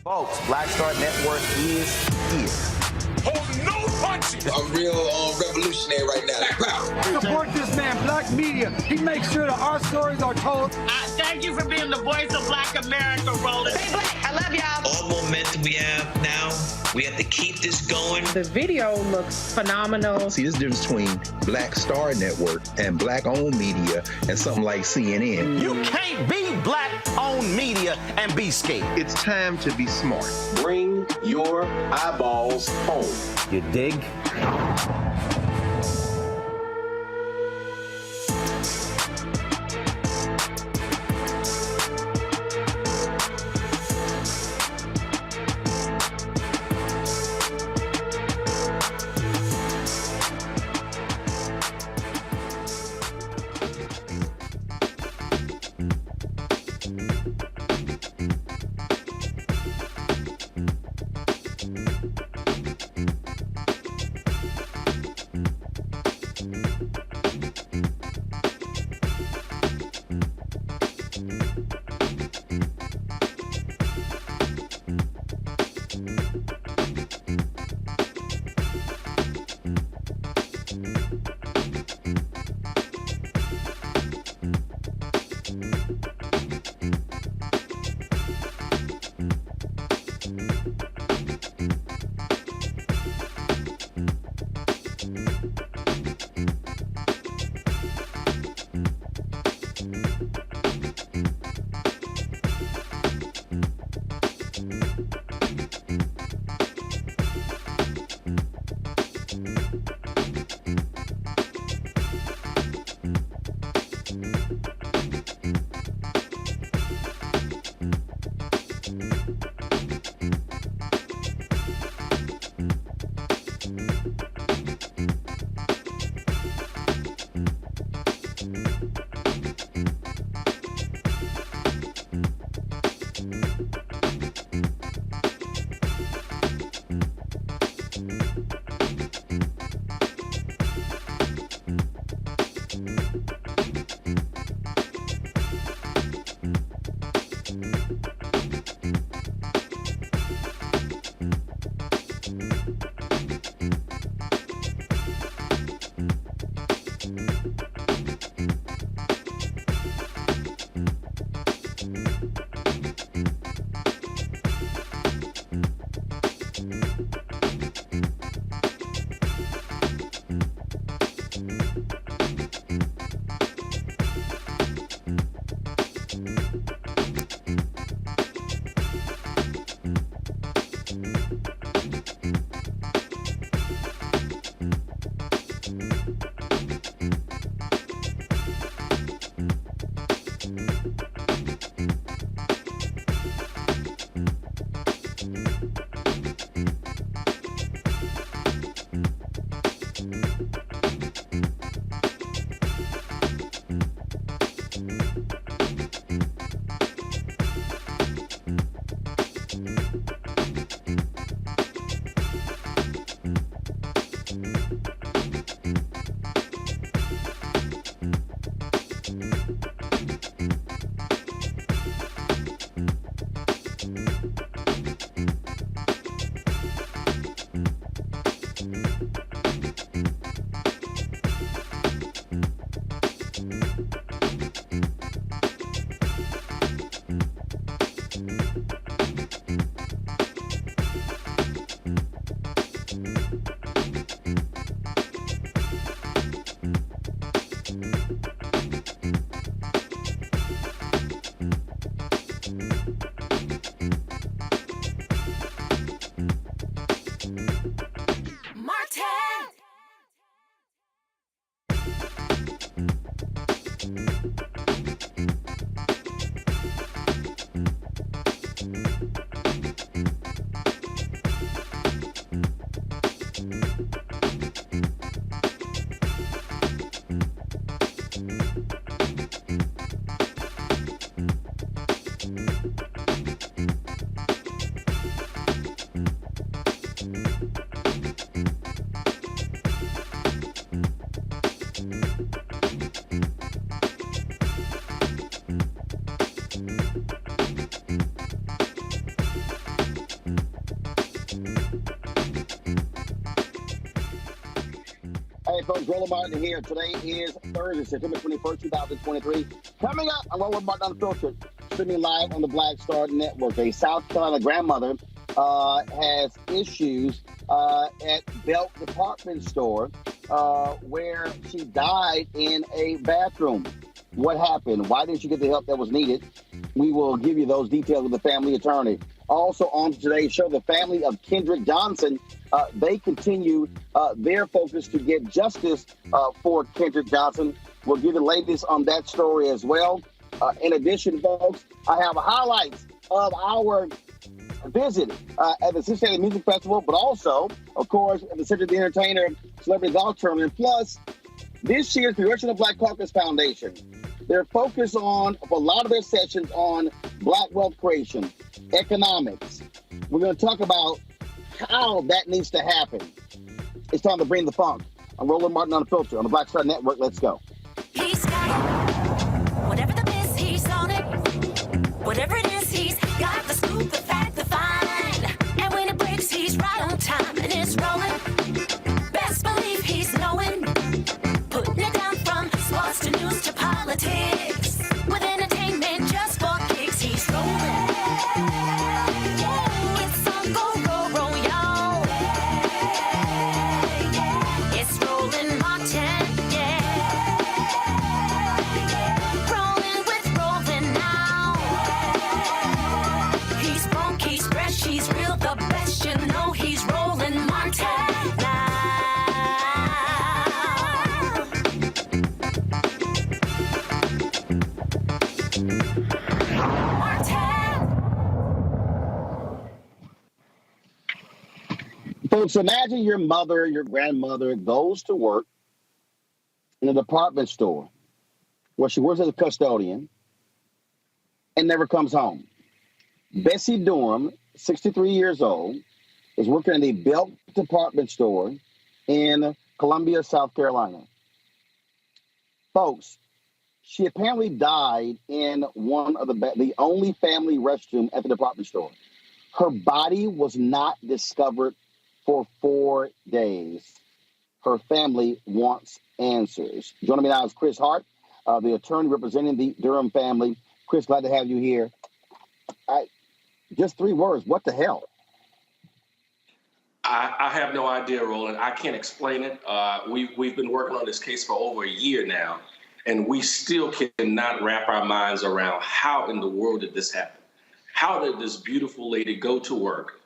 Folks, Black Star Network is here. Hold no punches! I'm real revolutionary right now. Black power. Support this man, Black Media. He makes sure that our stories are told. Thank you for being the voice of Black America, Roland. Stay black. I love y'all. All momentum we have now, we have to keep this going. The video looks phenomenal. See, this difference between Black Star Network and Black-owned media and something like CNN. You can't be Black-owned media and be scared. It's time to be smart. Bring your eyeballs home. You dig? right, folks, Roland Martin here. Today is Thursday, September 21st, 2023. Coming up, I'm Roland Martin Unfiltered, streaming live on the Black Star Network. A South Carolina grandmother has issues at Belk department store where she died in a bathroom. What happened? Why didn't she get the help that was needed? We will give you those details with the family attorney. Also on today's show, the family of Kendrick Johnson, they continue their focus to get justice for Kendrick Johnson. We'll give the latest on that story as well. In addition, folks, I have highlights of our visit at the Cincinnati Music Festival, but also, of course, at the Center of the Entertainer Celebrity Golf Tournament. Plus, this year's Congressional Black Caucus Foundation. They're focused on, for a lot of their sessions, on Black wealth creation, economics. We're going to talk about how that needs to happen. It's time to bring the funk. I'm Roland Martin Unfiltered on the Black Star Network. Let's go. He's got it. Whatever the biz, he's on it. Whatever it is, he's got the scoop, the fact, the find. And when it breaks, he's right on time and it's rolling. Best believe he's knowing. Putting it down from sports to news to politics. With entertainment just for kicks, he's rolling. It's on go, y'all. It's Roland Martin, yeah. Rolling with Roland now. He's funk, he's fresh, he's real, the best, you know he's Roland Martin now. Folks, imagine your mother, your grandmother goes to work in a department store where she works as a custodian and never comes home. Bessie Durham, 63 years old, is working in a Belk department store in Columbia, South Carolina. Folks, she apparently died in one of the only family restroom at the department store. Her body was not discovered for 4 days. Her family wants answers. Joining me now is Chris Hart, the attorney representing the Durham family. Chris, glad to have you here. Just 3 words. What the hell? I have no idea, Roland. I can't explain it. We've been working on this case for over a year now, and we still cannot wrap our minds around how in the world did this happen? How did this beautiful lady go to work,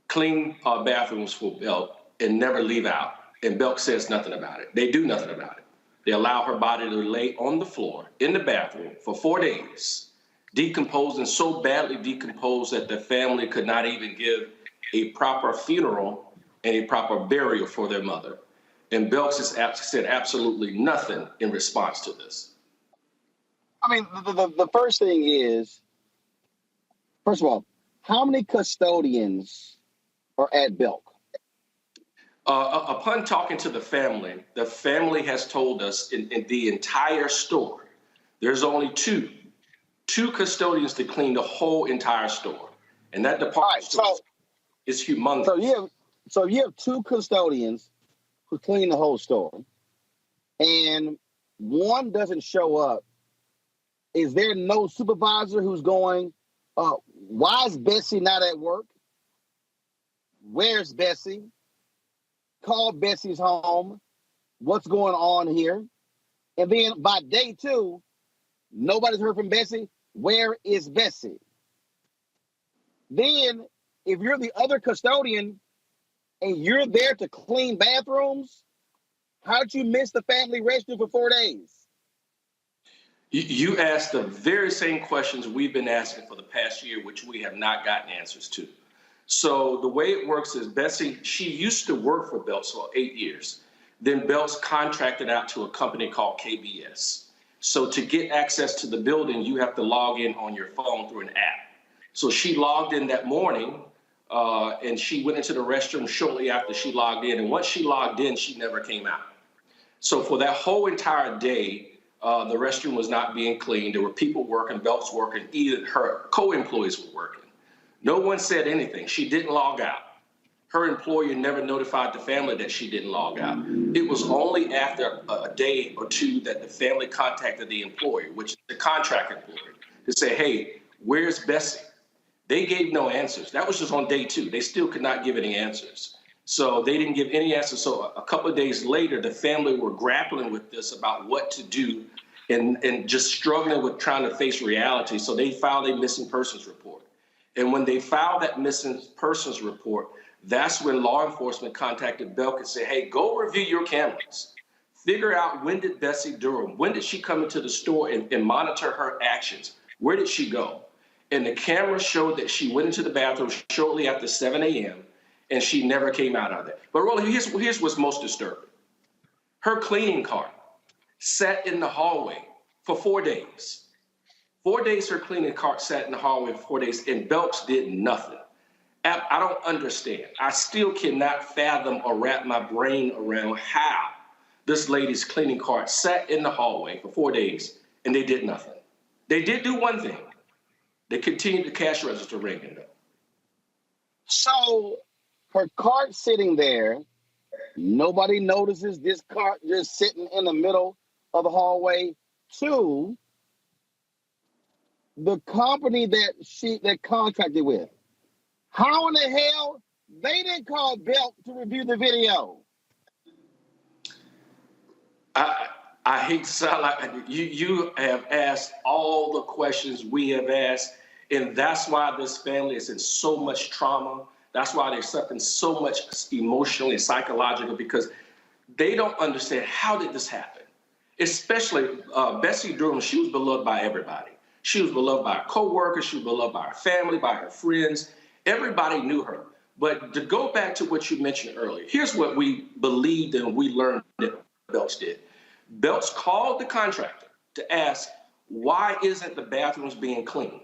clean bathrooms for Belk, and never leave out? And Belk says nothing about it. They do nothing about it. They allow her body to lay on the floor in the bathroom for 4 days, decomposed and so badly decomposed that the family could not even give a proper funeral and a proper burial for their mother. And Belk said absolutely nothing in response to this. I mean, the first thing is, first of all, how many custodians are at Belk? Upon talking to the family has told us in the entire store, there's only two custodians to clean the whole entire store. And that department store is humongous. So you have 2 custodians who clean the whole store, and one doesn't show up. Is there no supervisor who's going, why is Bessie not at work? Where's Bessie? Call Bessie's home. What's going on here? And then by day 2, nobody's heard from Bessie. Where is Bessie? Then, if you're the other custodian and you're there to clean bathrooms, how'd you miss the family restroom for 4 days? You asked the very same questions we've been asking for the past year, which we have not gotten answers to. So the way it works is Bessie, she used to work for Belk for 8 years. Then Belk's contracted out to a company called KBS. So to get access to the building, you have to log in on your phone through an app. So she logged in that morning and she went into the restroom shortly after she logged in. And once she logged in, she never came out. So for that whole entire day, the restroom was not being cleaned. There were people working, Belk's working, even her co-employees were working. No one said anything. She didn't log out. her employer never notified the family that she didn't log out. It was only after a day or two that the family contacted the employer, which is the contract employer, to say, hey, where's Bessie? They gave no answers. That was just on day 2. They still could not give any answers. So they didn't give any answers. So a couple of days later, the family were grappling with this about what to do and just struggling with trying to face reality. So they filed a missing persons report. And when they filed that missing persons report, that's when law enforcement contacted Belk and said, hey, go review your cameras. Figure out, when did Bessie Durham, when did she come into the store and monitor her actions? Where did she go? And the camera showed that she went into the bathroom shortly after 7 a.m. and she never came out of there. But Roland, here's what's most disturbing. Her cleaning cart sat in the hallway for 4 days. 4 days her cleaning cart sat in the hallway for 4 days, and Belks did nothing. I don't understand. I still cannot fathom or wrap my brain around how this lady's cleaning cart sat in the hallway for 4 days and they did nothing. They did do one thing. They continued the cash register ringing though. So her cart sitting there, nobody notices this cart just sitting in the middle of the hallway. 2, the company that contracted with, how in the hell they didn't call Belk to review the video? I hate to sound like you have asked all the questions we have asked, and that's why this family is in so much trauma. That's why they're suffering so much emotionally and psychologically, because they don't understand, how did this happen? Especially Bessie Durham, she was beloved by everybody. She was beloved by her coworkers, she was beloved by her family, by her friends. Everybody knew her. But to go back to what you mentioned earlier, here's what we believed and we learned that Belks did. Belks called the contractor to ask, why isn't the bathrooms being cleaned?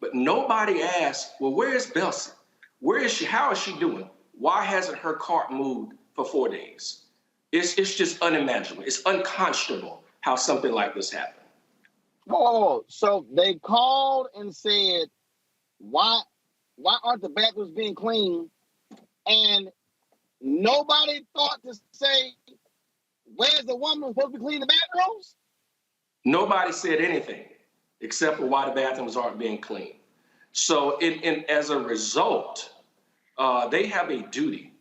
But nobody asked, well, where is Belsie? Where is she? How is she doing? Why hasn't her cart moved for 4 days? It's just unimaginable. It's unconscionable how something like this happened. Oh, so they called and said, why aren't the bathrooms being cleaned? And nobody thought to say, where's the woman supposed to be cleaning the bathrooms? Nobody said anything except for why the bathrooms aren't being cleaned. So as a result, they have a duty.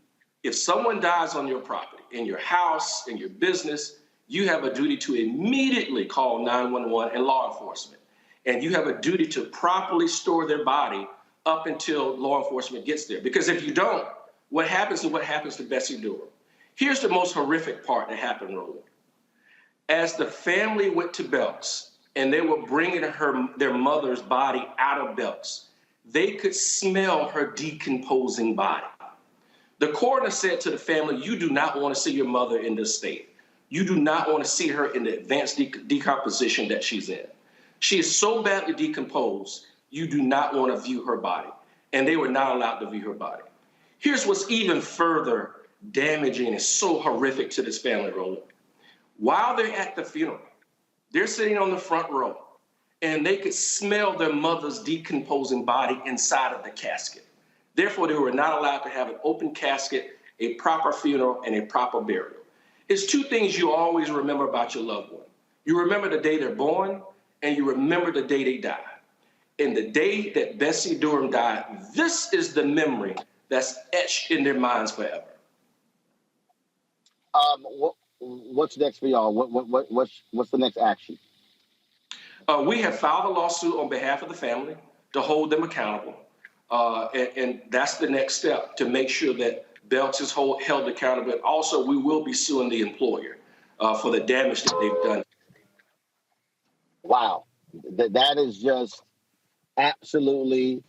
If someone dies on your property, in your house, in your business, you have a duty to immediately call 911 and law enforcement. And you have a duty to properly store their body up until law enforcement gets there. Because if you don't, what happens to Bessie Durham? Here's the most horrific part that happened, Roland. As the family went to Belks and they were bringing their mother's body out of Belks, they could smell her decomposing body. The coroner said to the family, you do not want to see your mother in this state. You do not want to see her in the advanced decomposition that she's in. She is so badly decomposed, you do not want to view her body. And they were not allowed to view her body. Here's what's even further damaging and so horrific to this family, Roland. While they're at the funeral, they're sitting on the front row and they could smell their mother's decomposing body inside of the casket. Therefore, they were not allowed to have an open casket, a proper funeral, and a proper burial. It's 2 things you always remember about your loved one. You remember the day they're born, and you remember the day they die. And the day that Bessie Durham died, this is the memory that's etched in their minds forever. What's next for y'all? What's the next action? We have filed a lawsuit on behalf of the family to hold them accountable. And that's the next step, to make sure that Belks is held accountable. But also, we will be suing the employer for the damage that they've done. Wow. That is just absolutely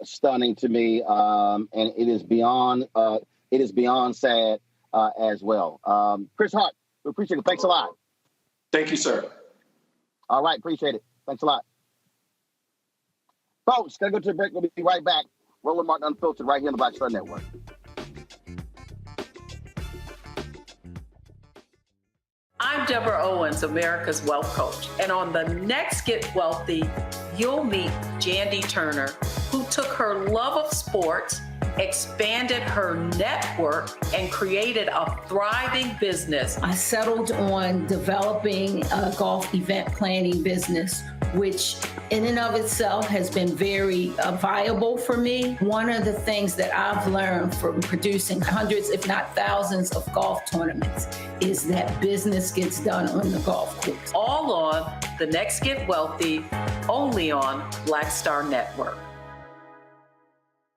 stunning to me. And it is beyond sad as well. Chris Hart, we appreciate it. Thanks a lot. Thank you, sir. All right. Appreciate it. Thanks a lot. Folks, gotta go to a break. We'll be right back. Roland Martin Unfiltered right here on the Black Star Network. I'm Deborah Owens, America's Wealth Coach. And on the next Get Wealthy, you'll meet Jandy Turner, who took her love of sports expanded her network, and created a thriving business. I settled on developing a golf event planning business, which in and of itself has been very viable for me. One of the things that I've learned from producing hundreds, if not thousands, of golf tournaments is that business gets done on the golf course. All on The Next Get Wealthy, only on Black Star Network.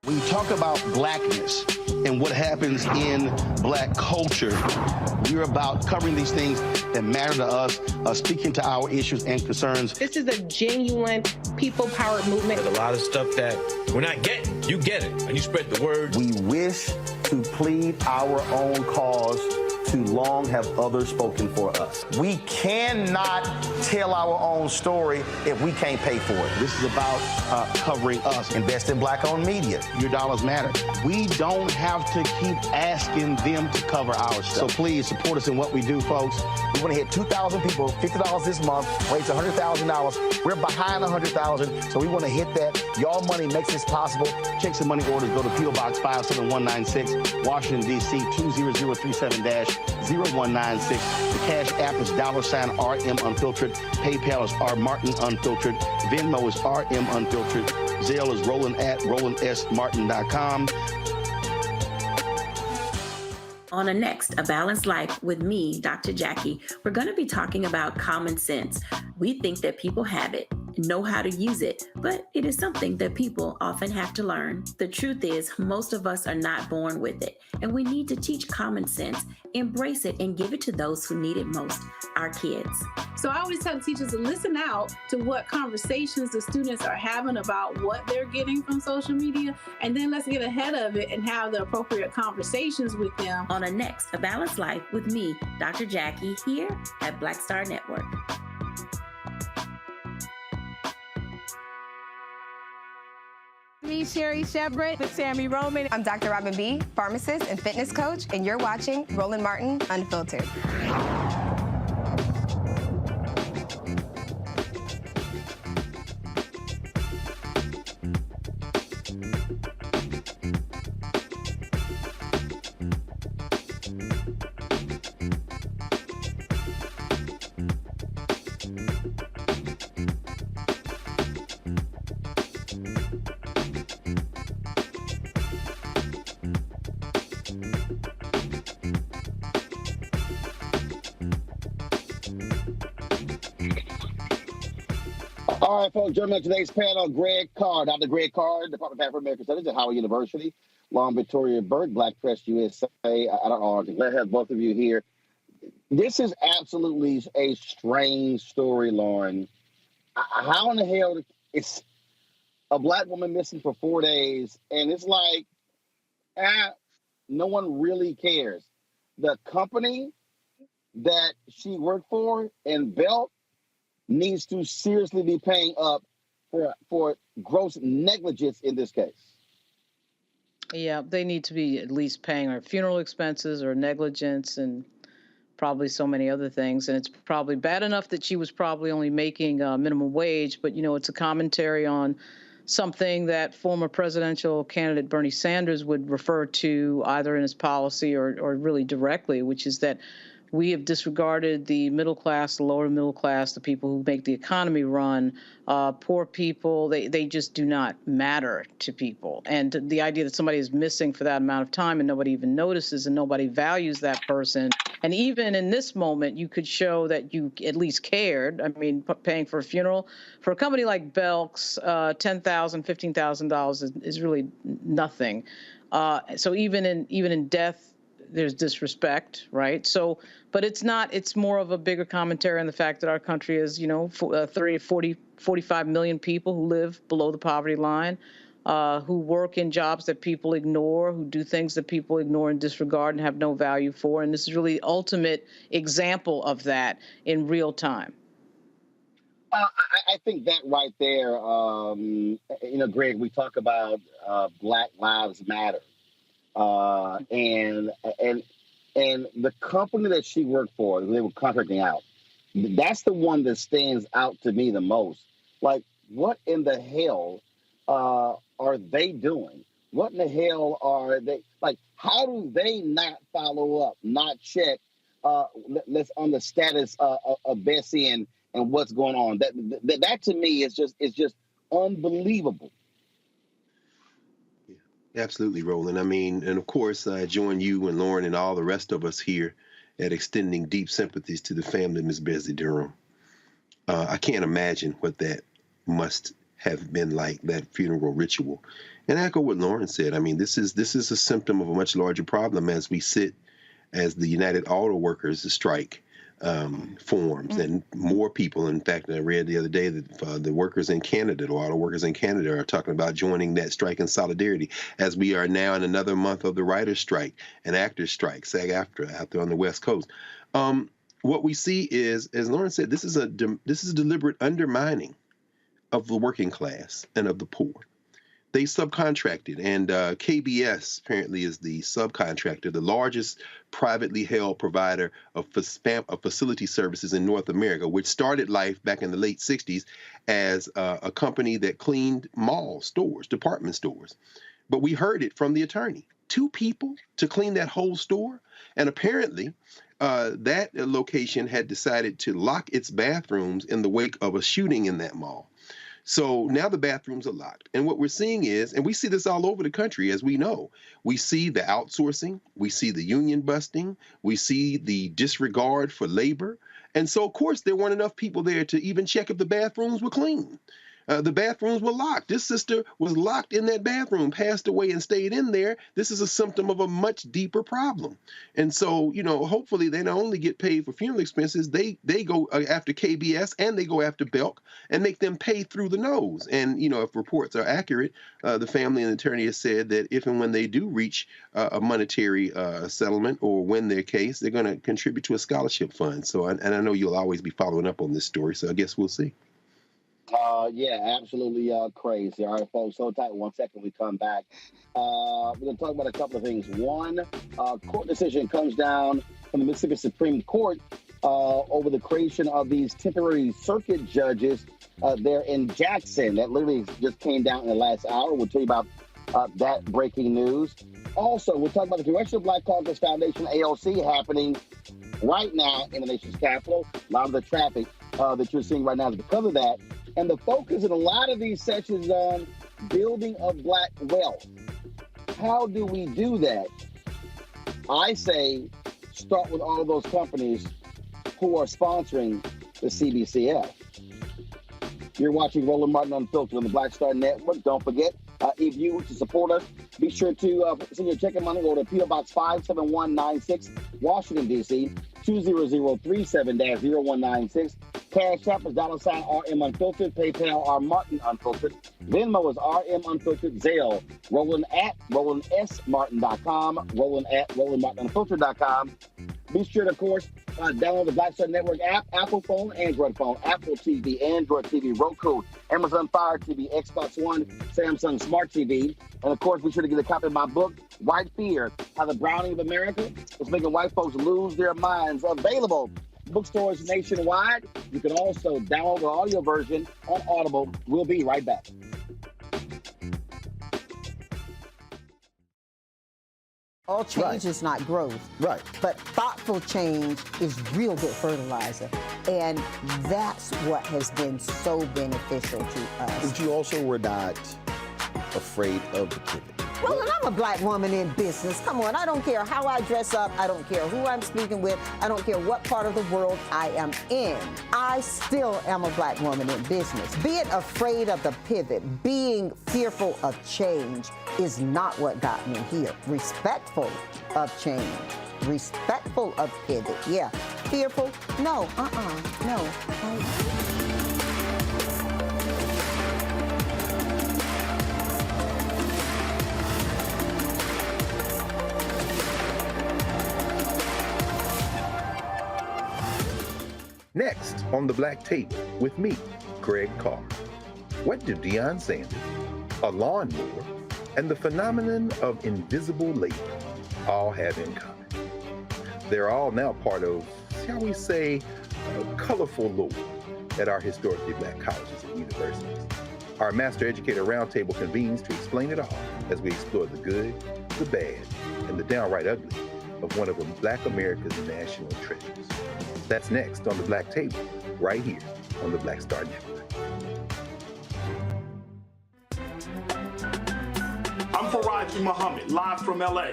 When you talk about blackness and what happens in black culture, we're about covering these things that matter to us, speaking to our issues and concerns. This is a genuine people-powered movement. There's a lot of stuff that we're not getting. You get it, and you spread the word. We wish to plead our own cause. Too long have others spoken for us. We cannot tell our own story if we can't pay for it. This is about covering us. Invest in black-owned media. Your dollars matter. We don't have to keep asking them to cover our stuff. So please support us in what we do, folks. We want to hit 2,000 people, $50 this month, raise $100,000. We're behind $100,000, so we want to hit that. Y'all money makes this possible. Checks and money orders go to P.O. Box 57196, Washington, D.C. 20037-0196. The Cash App is $RM Unfiltered. PayPal is R Martin Unfiltered. Venmo is RM Unfiltered. Zelle is Roland at RolandSMartin.com. On the next, A Balanced Life with me, Dr. Jackie, we're going to be talking about common sense. We think that people have it, know how to use it, but it is something that people often have to learn. The truth is, most of us are not born with it, and we need to teach common sense, embrace it, and give it to those who need it most, our kids. So I always tell teachers to listen out to what conversations the students are having about what they're getting from social media, and then let's get ahead of it and have the appropriate conversations with them. On the next, A Balanced Life with me, Dr. Jackie, here at Black Star Network. Me, Sherry Shepard with Sammy Roman. I'm Dr. Robin B., pharmacist and fitness coach, and you're watching Roland Martin Unfiltered. All right, folks, joining us today's panel, Greg Carr, Dr. Greg Carr, Department of African-American Studies at Howard University, Long Victoria Burke, Black Press USA. Glad to have both of you here. This is absolutely a strange story, Lauren. How in the hell is a Black woman missing for 4 days, and it's like, no one really cares. The company that she worked for in Belk needs to seriously be paying up for gross negligence in this case. Yeah, they need to be at least paying her funeral expenses or negligence and probably so many other things. And it's probably bad enough that she was probably only making minimum wage, but, it's a commentary on something that former presidential candidate Bernie Sanders would refer to either in his policy or really directly, which is that we have disregarded the middle class, the lower middle class, the people who make the economy run. Poor people, they just do not matter to people. And the idea that somebody is missing for that amount of time and nobody even notices and nobody values that person. And even in this moment, you could show that you at least cared. I mean, paying for a funeral for a company like Belk's, $10,000, $15,000 is really nothing. So even in death, there's disrespect, right? So, but it's not, it's more of a bigger commentary on the fact that our country is, 30, 40, 45 million people who live below the poverty line, who work in jobs that people ignore, who do things that people ignore and disregard and have no value for. And this is really the ultimate example of that in real time. I think that right there, Greg, we talk about Black Lives Matter. And the company that she worked for, they were contracting out. That's the one that stands out to me the most. Like, what in the hell are they doing? What in the hell are they like? How do they not follow up, not check let's on the status of Bessie and what's going on? That to me is just unbelievable. Yeah, absolutely, Roland. I mean, and of course, I join you and Lauren and all the rest of us here at extending deep sympathies to the family of Ms. Bessie Durham. I can't imagine what that must have been like, that funeral ritual. And I echo what Lauren said. I mean, this is a symptom of a much larger problem as we sit as the United Auto Workers strike forms and more people. In fact, I read the other day that the workers in Canada, the auto workers in Canada, are talking about joining that strike in solidarity as we are now in another month of the writer's strike and actors strike, SAG-AFTRA out there on the West Coast. What we see is, as Lauren said, this is a deliberate undermining of the working class and of the poor. They subcontracted, and KBS apparently is the subcontractor, the largest privately held provider of facility services in North America, which started life back in the late 60s as a company that cleaned mall stores, department stores. But we heard it from the attorney. 2 people to clean that whole store? And apparently that location had decided to lock its bathrooms in the wake of a shooting in that mall. So now the bathrooms are locked. And what we're seeing is, and we see this all over the country, as we know, we see the outsourcing, we see the union busting, we see the disregard for labor. And so, of course, there weren't enough people there to even check if the bathrooms were clean. The bathrooms were locked. This sister was locked in that bathroom, passed away and stayed in there. This is a symptom of a much deeper problem. And so, hopefully they not only get paid for funeral expenses, they go after KBS and they go after Belk and make them pay through the nose. And, if reports are accurate, the family and the attorney has said that if and when they do reach a monetary settlement or win their case, they're going to contribute to a scholarship fund. So, and I know you'll always be following up on this story, so I guess we'll see. Yeah, absolutely crazy. All right, folks, hold tight 1 second. We come back. We're going to talk about a couple of things. One, court decision comes down from the Mississippi Supreme Court over the creation of these temporary circuit judges there in Jackson. That literally just came down in the last hour. We'll tell you about that breaking news. Also, we'll talk about the Congressional Black Caucus Foundation, AOC, happening right now in the nation's capital. A lot of the traffic that you're seeing right now is because of that. And the focus in a lot of these sessions on building of Black wealth. How do we do that? I say start with all of those companies who are sponsoring the CBCF. You're watching Roland Martin Unfiltered on the Black Star Network. Don't forget, if you wish to support us, be sure to send your check and money order to P.O. Box 57196, Washington, D.C., 20037-0196. Cash App is $RM Unfiltered. PayPal R Martin Unfiltered. Venmo is RM Unfiltered. Zelle, Roland at RolandSMartin.com. Roland at RolandMartinUnfiltered.com. Be sure to, of course, download the Black Star Network app, Apple phone, Android phone, Apple TV, Android TV, Roku, Amazon Fire TV, Xbox One, Samsung Smart TV. And, of course, be sure to get a copy of my book, White Fear, How the Browning of America is Making White Folks Lose Their Minds. Available bookstores nationwide. You can also download the audio version on Audible. We'll be right back. All change is not growth. Right. But thoughtful change is real good fertilizer. And that's what has been so beneficial to us. But you also were not afraid of the pivot. Well, and I'm a Black woman in business. Come on, I don't care how I dress up. I don't care who I'm speaking with. I don't care what part of the world I am in. I still am a Black woman in business. Being afraid of the pivot, being fearful of change is not what got me here. Respectful of change, respectful of pivot, yeah. Fearful, no, no. Next on The Black Tape with me, Greg Carr. What do Deion Sanders, a lawnmower, and the phenomenon of invisible labor all have in common? They're all now part of, shall we say, colorful lore at our historically Black colleges and universities. Our Master Educator Roundtable convenes to explain it all as we explore the good, the bad, and the downright ugly of one of Black America's national treasures. That's next on the Black Table, right here on the Black Star Network. I'm Faraji Muhammad, live from LA.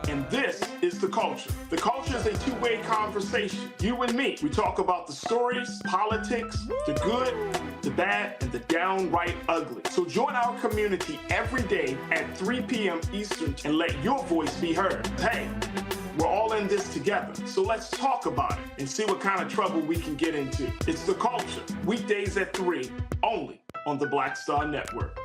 And this is The Culture. The Culture is a two-way conversation. You and me. We talk about the stories, politics, the good, the bad, and the downright ugly. So join our community every day at 3 p.m. Eastern and let your voice be heard. Hey, we're all in this together. So let's talk about it and see what kind of trouble we can get into. It's The Culture. Weekdays at 3, only on the Black Star Network.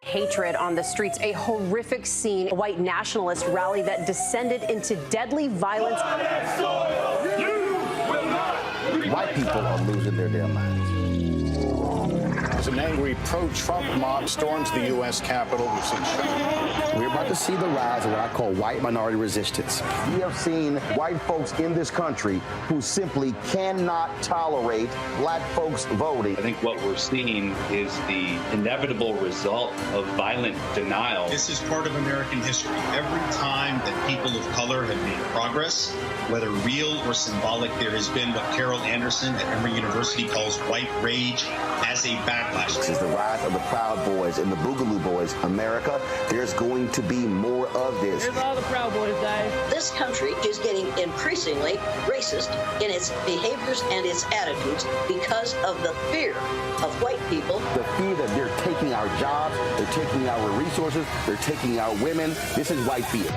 Hatred on the streets, a horrific scene, a white nationalist rally that descended into deadly violence. White people are losing their damn minds. An angry pro-Trump mob storms the U.S. Capitol. We're about to see the rise of what I call white minority resistance. We have seen white folks in this country who simply cannot tolerate black folks voting. I think what we're seeing is the inevitable result of violent denial. This is part of American history. Every time that people of color have made progress, whether real or symbolic, there has been what Carol Anderson at Emory University calls white rage as a backlash. This is the rise of the Proud Boys and the Boogaloo Boys. America, there's going to be more of this. Here's all the Proud Boys, Dave. This country is getting increasingly racist in its behaviors and its attitudes because of the fear of white people. The fear that they're taking our jobs, they're taking our resources, they're taking our women. This is white fear.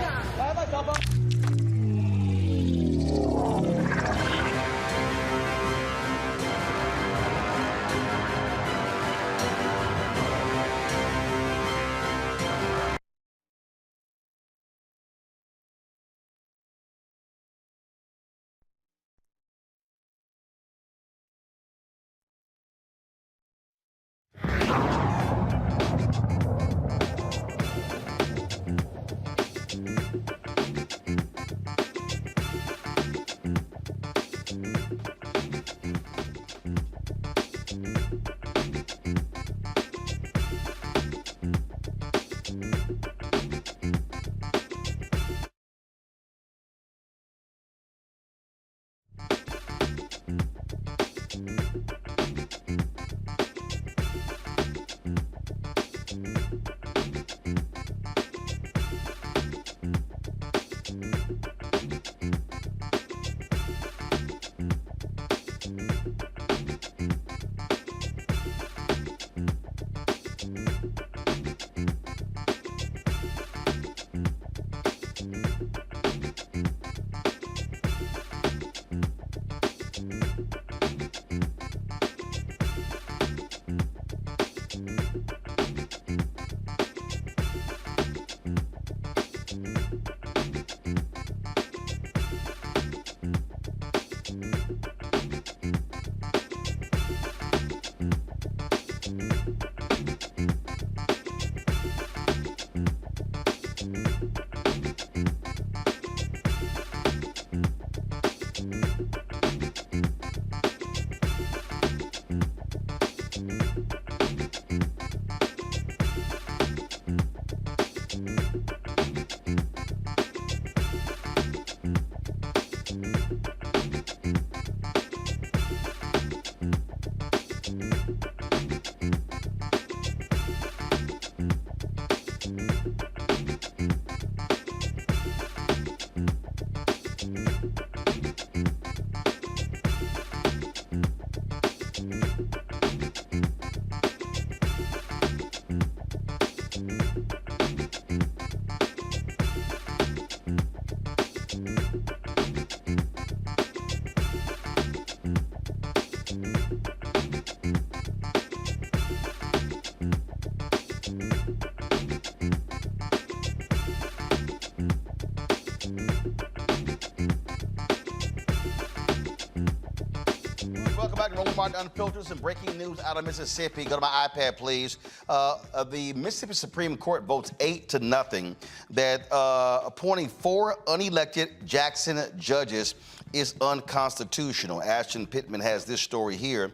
Unfiltered, some breaking news out of Mississippi. Go to my iPad, please. The Mississippi Supreme Court votes 8-0 that appointing 4 unelected Jackson judges is unconstitutional. Ashton Pittman has this story here,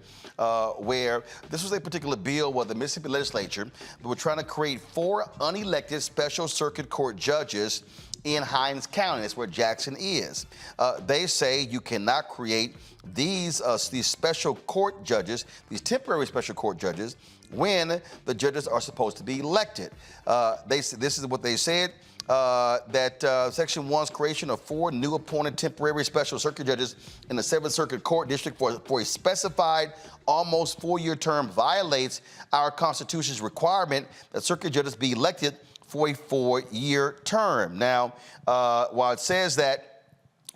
where this was a particular bill where the Mississippi legislature were trying to create 4 unelected special circuit court judges in Hinds County. That's where Jackson is. They say you cannot create these special court judges, these temporary special court judges, when the judges are supposed to be elected. This is what they said. That Section 1's creation of 4 new appointed temporary special circuit judges in the 7th Circuit Court District for a specified almost 4-year term violates our Constitution's requirement that circuit judges be elected for a 4-year term. Now, while it says that,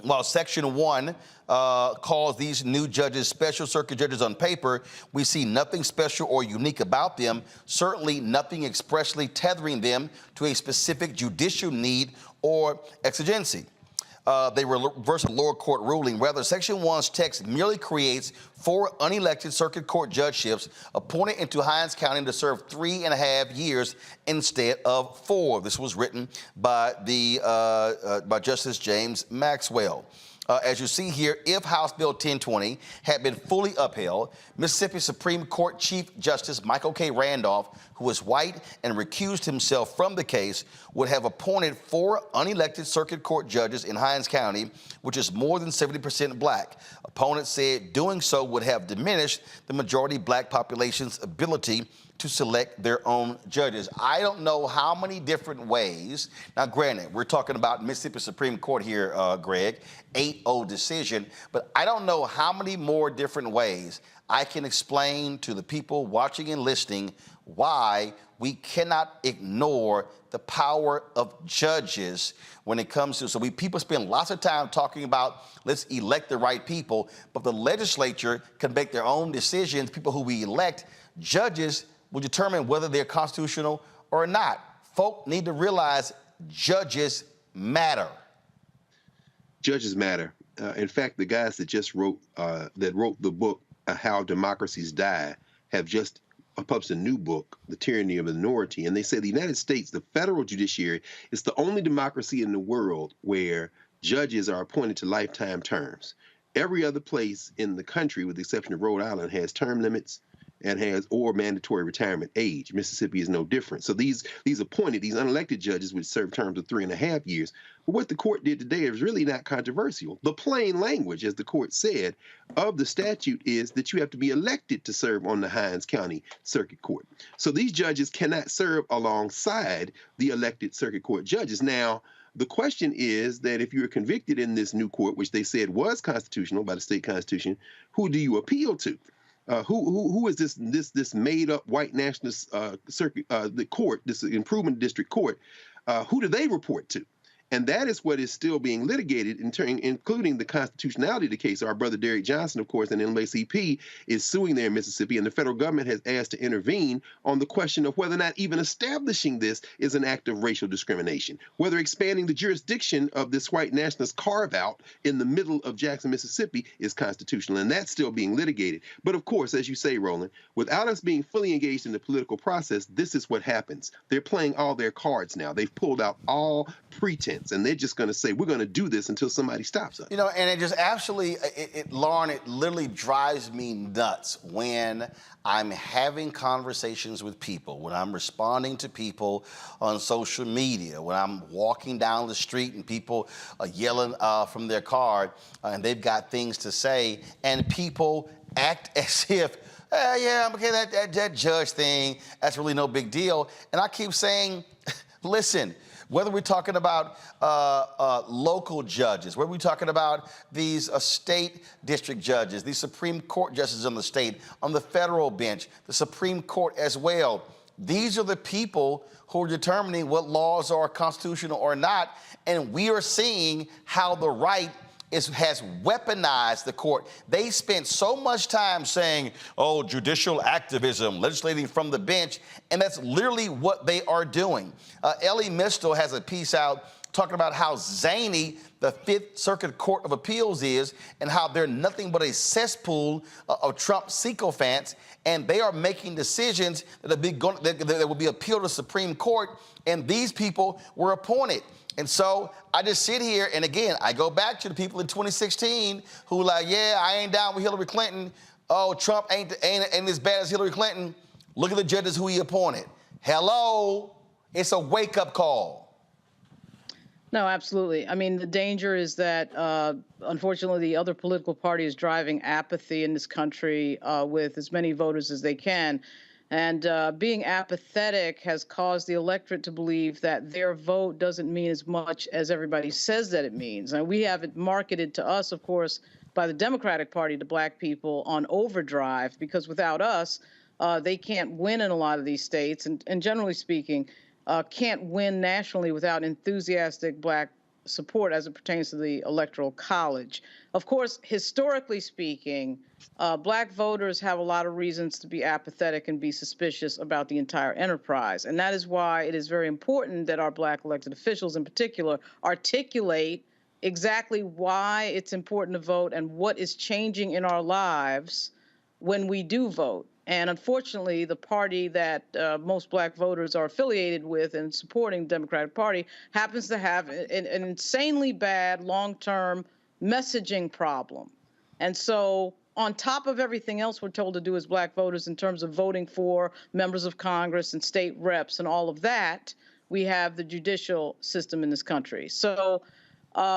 while Section 1 calls these new judges special circuit judges on paper, we see nothing special or unique about them, certainly nothing expressly tethering them to a specific judicial need or exigency. They reverse a lower court ruling. Rather, Section 1's text merely creates 4 unelected circuit court judgeships appointed into Hinds County to serve 3.5 years instead of 4. This was written by by Justice James Maxwell. As you see here, if House Bill 1020 had been fully upheld, Mississippi Supreme Court Chief Justice Michael K. Randolph, who is white and recused himself from the case, would have appointed 4 unelected circuit court judges in Hinds County, which is more than 70% black. Opponents said doing so would have diminished the majority black population's ability to select their own judges. I don't know how many different ways. Now, granted, we're talking about Mississippi Supreme Court here, Greg, 8-0 decision, but I don't know how many more different ways I can explain to the people watching and listening why we cannot ignore the power of judges when it comes to, people spend lots of time talking about let's elect the right people, but the legislature can make their own decisions. People who we elect, judges will determine whether they're constitutional or not. Folk need to realize judges matter. Judges matter. In fact, the guys that just wrote the book, How Democracies Die, have just published a new book, The Tyranny of the Minority, and they say the United States, the federal judiciary, is the only democracy in the world where judges are appointed to lifetime terms. Every other place in the country, with the exception of Rhode Island, has term limits and has or mandatory retirement age. Mississippi is no different. So these appointed, these unelected judges would serve terms of 3.5 years. But what the court did today is really not controversial. The plain language, as the court said, of the statute is that you have to be elected to serve on the Hinds County Circuit Court. So these judges cannot serve alongside the elected circuit court judges. Now, the question is that if you're convicted in this new court, which they said was constitutional by the state constitution, who do you appeal to? Who is this made up white nationalist circuit, the court, this improvement district court? Who do they report to? And that is what is still being litigated, including the constitutionality of the case. Our brother Derek Johnson, of course, and NAACP is suing there in Mississippi, and the federal government has asked to intervene on the question of whether or not even establishing this is an act of racial discrimination, whether expanding the jurisdiction of this white nationalist carve-out in the middle of Jackson, Mississippi is constitutional, and that's still being litigated. But of course, as you say, Roland, without us being fully engaged in the political process, this is what happens. They're playing all their cards now. They've pulled out all pretense. And they're just going to say, we're going to do this until somebody stops us. You know, and it just absolutely, Lauren, it literally drives me nuts when I'm having conversations with people, when I'm responding to people on social media, when I'm walking down the street and people are yelling from their car and they've got things to say, and people act as if, yeah, I'm okay, that judge thing, that's really no big deal. And I keep saying, listen, whether we're talking about local judges, whether we're talking about these state district judges, these Supreme Court justices on the state, on the federal bench, the Supreme Court as well, these are the people who are determining what laws are constitutional or not, and we are seeing how the right has weaponized the court. They spent so much time saying, oh, judicial activism, legislating from the bench, and that's literally what they are doing. Ellie Mistel has a piece out talking about how zany the Fifth Circuit Court of Appeals is and how they're nothing but a cesspool of Trump sycophants, and they are making decisions that will be appealed to the Supreme Court, and these people were appointed. And so I just sit here, and again, I go back to the people in 2016 who like, yeah, I ain't down with Hillary Clinton. Oh, Trump ain't as bad as Hillary Clinton. Look at the judges who he appointed. Hello, it's a wake-up call. No, absolutely. I mean, the danger is that, unfortunately, the other political party is driving apathy in this country with as many voters as they can. And being apathetic has caused the electorate to believe that their vote doesn't mean as much as everybody says that it means. And we have it marketed to us, of course, by the Democratic Party to black people on overdrive, because without us, they can't win in a lot of these states. And generally speaking, can't win nationally without enthusiastic black support as it pertains to the Electoral College. Of course, historically speaking, black voters have a lot of reasons to be apathetic and be suspicious about the entire enterprise. And that is why it is very important that our black elected officials in particular articulate exactly why it's important to vote and what is changing in our lives when we do vote. And unfortunately, the party that most black voters are affiliated with and supporting the Democratic Party happens to have an insanely bad long-term messaging problem. And so on top of everything else we're told to do as black voters in terms of voting for members of Congress and state reps and all of that, we have the judicial system in this country. So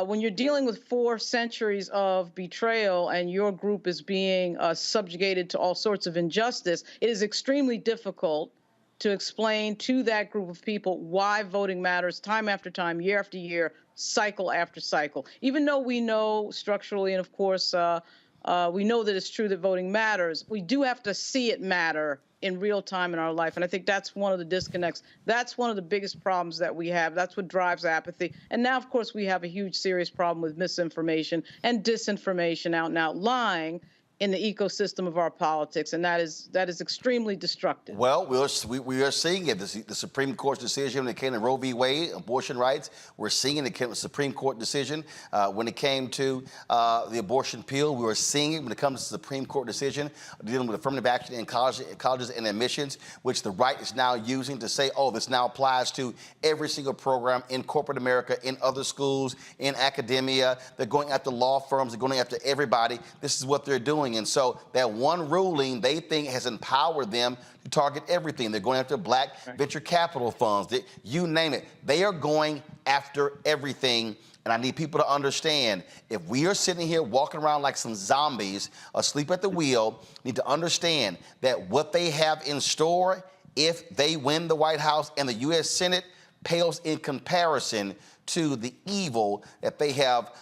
when you're dealing with 4 centuries of betrayal and your group is being subjugated to all sorts of injustice, it is extremely difficult to explain to that group of people why voting matters time after time, year after year, cycle after cycle. Even though we know structurally, and of course, we know that it's true that voting matters, we do have to see it matter in real time in our life. And I think that's one of the disconnects. That's one of the biggest problems that we have. That's what drives apathy. And now, of course, we have a huge, serious problem with misinformation and disinformation, out and out lying in the ecosystem of our politics, and that is extremely destructive. Well, we are seeing it. The Supreme Court's decision when it came to Roe v. Wade, abortion rights. We're seeing it. The Supreme Court decision when it came to the abortion pill. We were seeing it when it comes to the Supreme Court decision dealing with affirmative action in colleges and admissions, which the right is now using to say, oh, this now applies to every single program in corporate America, in other schools, in academia. They're going after law firms. They're going after everybody. This is what they're doing. And so that one ruling they think has empowered them to target everything. They're going after black venture capital funds. You name it. They are going after everything. And I need people to understand, if we are sitting here walking around like some zombies asleep at the wheel, need to understand that what they have in store, if they win the White House and the U.S. Senate, pales in comparison to the evil that they have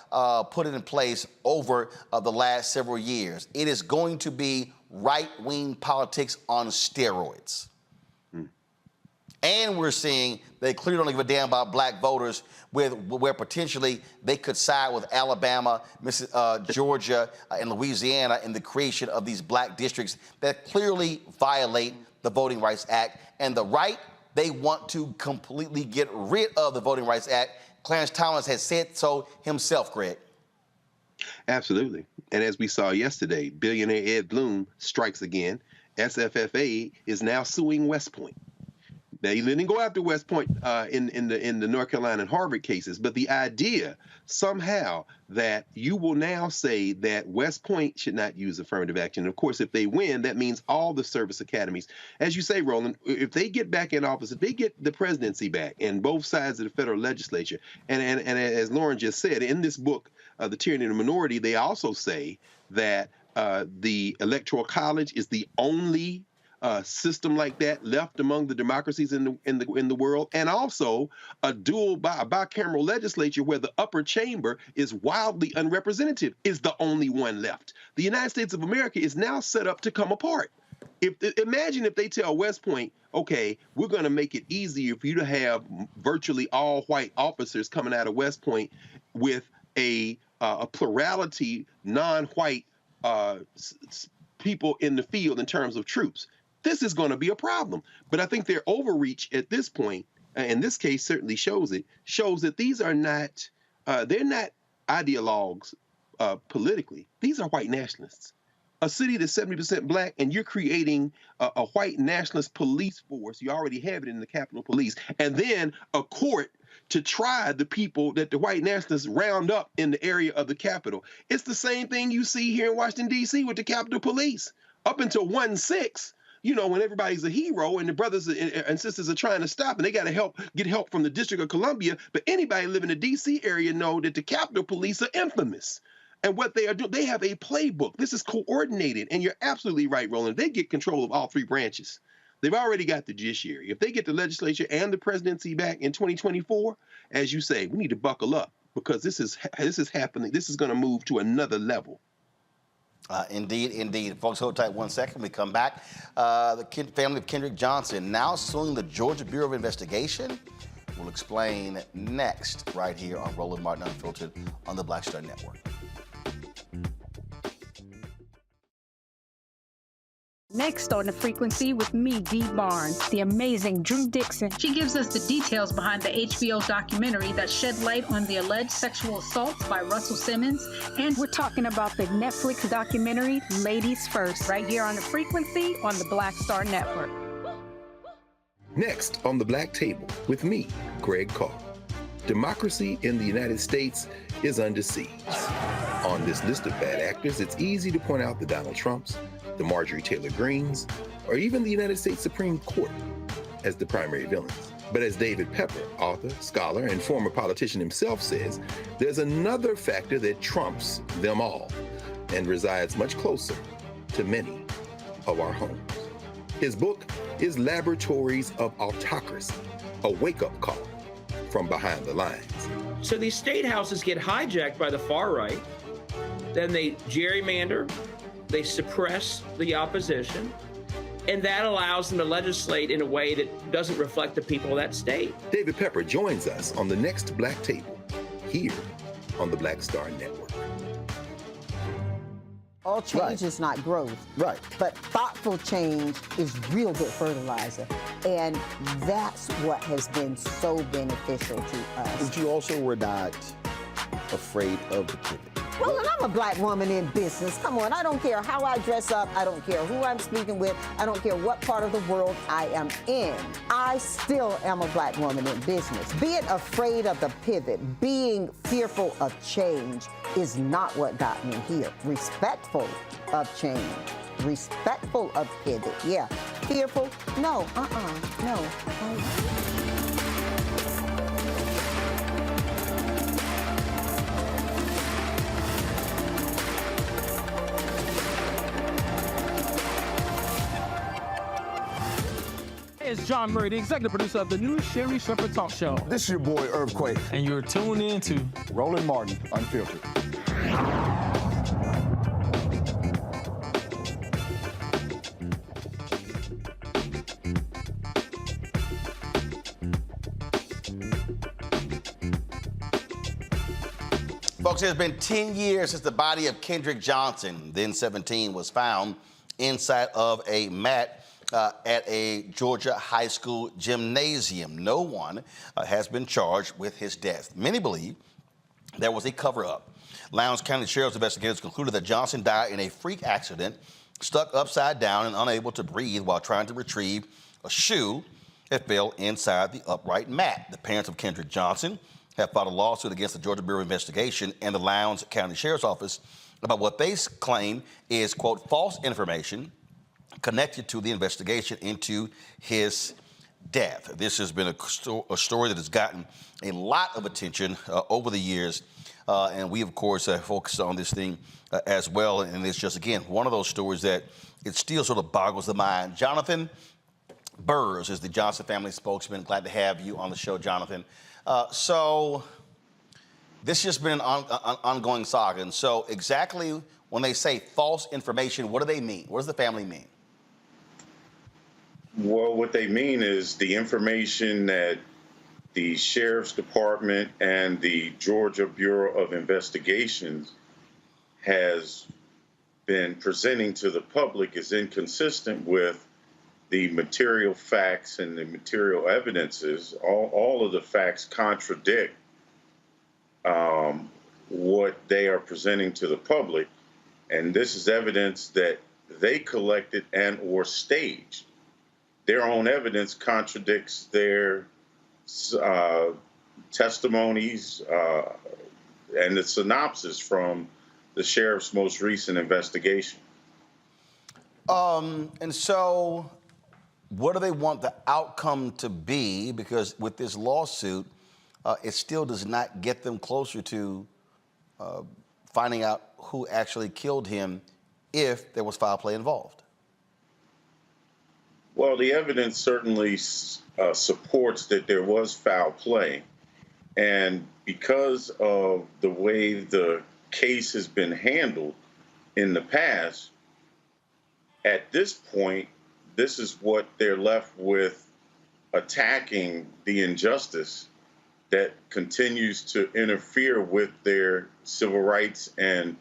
put in place over the last several years. It is going to be right-wing politics on steroids. And we're seeing they clearly don't give a damn about black voters where potentially they could side with Alabama, Georgia, and Louisiana in the creation of these black districts that clearly violate the Voting Rights Act. And the right, they want to completely get rid of the Voting Rights Act. Clarence Thomas has said so himself, Greg. Absolutely. And as we saw yesterday, billionaire Ed Blum strikes again. SFFA is now suing West Point. Now, he didn't go after West Point in the North Carolina and Harvard cases, but the idea somehow that you will now say that West Point should not use affirmative action. And of course, if they win, that means all the service academies. As you say, Roland, if they get back in office, if they get the presidency back and both sides of the federal legislature, and as Lauren just said, in this book, The Tyranny of the Minority, they also say that the Electoral College is the only system like that left among the democracies in the world, and also a bicameral legislature where the upper chamber is wildly unrepresentative is the only one left. The United States of America is now set up to come apart. Imagine if they tell West Point, okay, we're going to make it easier for you to have virtually all white officers coming out of West Point with a plurality, non-white people in the field in terms of troops. This is going to be a problem. But I think their overreach at this point and this case certainly shows that these are not, they're not ideologues politically. These are white nationalists. A city that's 70% black, and you're creating a white nationalist police force. You already have it in the Capitol Police. And then a court to try the people that the white nationalists round up in the area of the Capitol. It's the same thing you see here in Washington, D.C. with the Capitol Police. Up until 1/6, you know, when everybody's a hero and the brothers and sisters are trying to stop and they got to get help from the District of Columbia. But anybody living in the D.C. area know that the Capitol Police are infamous. And what they are doing, they have a playbook. This is coordinated. And you're absolutely right, Roland. They get control of all three branches. They've already got the judiciary. If they get the legislature and the presidency back in 2024, as you say, we need to buckle up because this is happening. This is going to move to another level. Indeed. Folks, hold tight 1 second. We come back. The family of Kendrick Johnson now suing the Georgia Bureau of Investigation. We'll explain next right here on Roland Martin Unfiltered on the Black Star Network. Next on The Frequency with me, Dee Barnes, the amazing Drew Dixon. She gives us the details behind the HBO documentary that shed light on the alleged sexual assaults by Russell Simmons. And we're talking about the Netflix documentary, Ladies First, right here on The Frequency on the Black Star Network. Next on The Black Table with me, Greg Carr. Democracy in the United States is under siege. On this list of bad actors, it's easy to point out the Donald Trumps, the Marjorie Taylor Greens, or even the United States Supreme Court as the primary villains. But as David Pepper, author, scholar, and former politician himself says, there's another factor that trumps them all and resides much closer to many of our homes. His book is Laboratories of Autocracy, a wake-up call from behind the lines. So these state houses get hijacked by the far right, then they gerrymander, they suppress the opposition, and that allows them to legislate in a way that doesn't reflect the people of that state. David Pepper joins us on the next Black Table, here on the Black Star Network. All change is not growth. Right. But thoughtful change is real good fertilizer. And that's what has been so beneficial to us. But you also were not afraid of the pivot. Well, and I'm a black woman in business. Come on, I don't care how I dress up. I don't care who I'm speaking with. I don't care what part of the world I am in. I still am a black woman in business. Being afraid of the pivot, being fearful of change is not what got me here. Respectful of change. Respectful of pivot, yeah. Fearful? No, no. It's John Murray, the executive producer of the new Sherry Shepherd Talk Show. This is your boy, Earthquake. And you're tuned in to Roland Martin Unfiltered. Folks, it has been 10 years since the body of Kendrick Johnson, then 17, was found inside of a mat at a Georgia high school gymnasium. No one has been charged with his death. Many believe there was a cover-up. Lowndes County Sheriff's investigators concluded that Johnson died in a freak accident, stuck upside down and unable to breathe while trying to retrieve a shoe that fell inside the upright mat. The parents of Kendrick Johnson have filed a lawsuit against the Georgia Bureau of Investigation and the Lowndes County Sheriff's Office about what they claim is, quote, false information connected to the investigation into his death. This has been a story that has gotten a lot of attention over the years, and we, of course, focused on this thing as well, and it's just, again, one of those stories that it still sort of boggles the mind. Jonathan Burrs is the Johnson family spokesman. Glad to have you on the show, Jonathan. So this has just been an ongoing saga, and so exactly when they say false information, what do they mean? What does the family mean? Well, what they mean is the information that the Sheriff's Department and the Georgia Bureau of Investigations has been presenting to the public is inconsistent with the material facts and the material evidences, all of the facts contradict what they are presenting to the public. And this is evidence that they collected and or staged. Their own evidence contradicts their testimonies and the synopsis from the sheriff's most recent investigation. And so what do they want the outcome to be? Because with this lawsuit, it still does not get them closer to finding out who actually killed him if there was foul play involved. Well, the evidence certainly supports that there was foul play. And because of the way the case has been handled in the past, at this point, this is what they're left with, attacking the injustice that continues to interfere with their civil rights and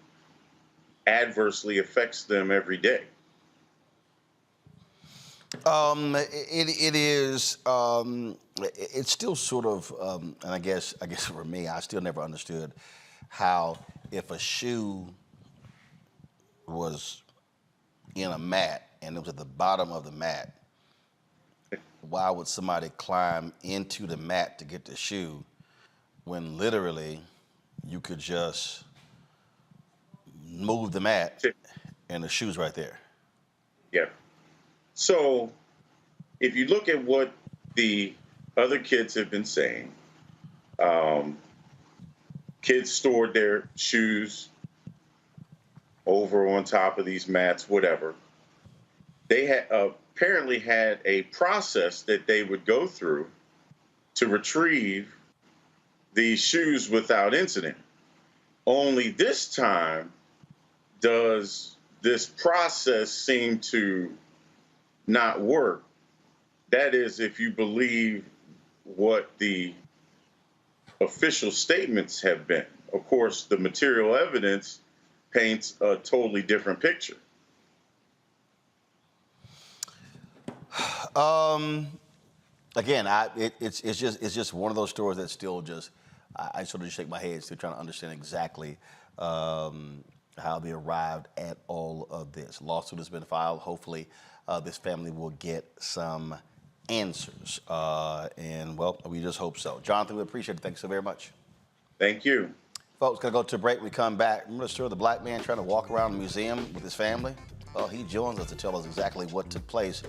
adversely affects them every day. It's still sort of, and I guess for me, I still never understood how if a shoe was in a mat and it was at the bottom of the mat, why would somebody climb into the mat to get the shoe when literally you could just move the mat and the shoe's right there? Yeah. So if you look at what the other kids have been saying, kids stored their shoes over on top of these mats, whatever. They had apparently had a process that they would go through to retrieve these shoes without incident. Only this time does this process seem to not work. That is, if you believe what the official statements have been. Of course, the material evidence paints a totally different picture. Again, it's just one of those stories that still just, I sort of just shake my head, still trying to understand exactly how they arrived at all of this. Lawsuit has been filed. Hopefully, this family will get some answers. And, well, we just hope so. Jonathan, we appreciate it. Thanks so very much. Thank you. Folks, going to go to a break. When we come back, remember the story of the black man trying to walk around the museum with his family? Well, he joins us to tell us exactly what took place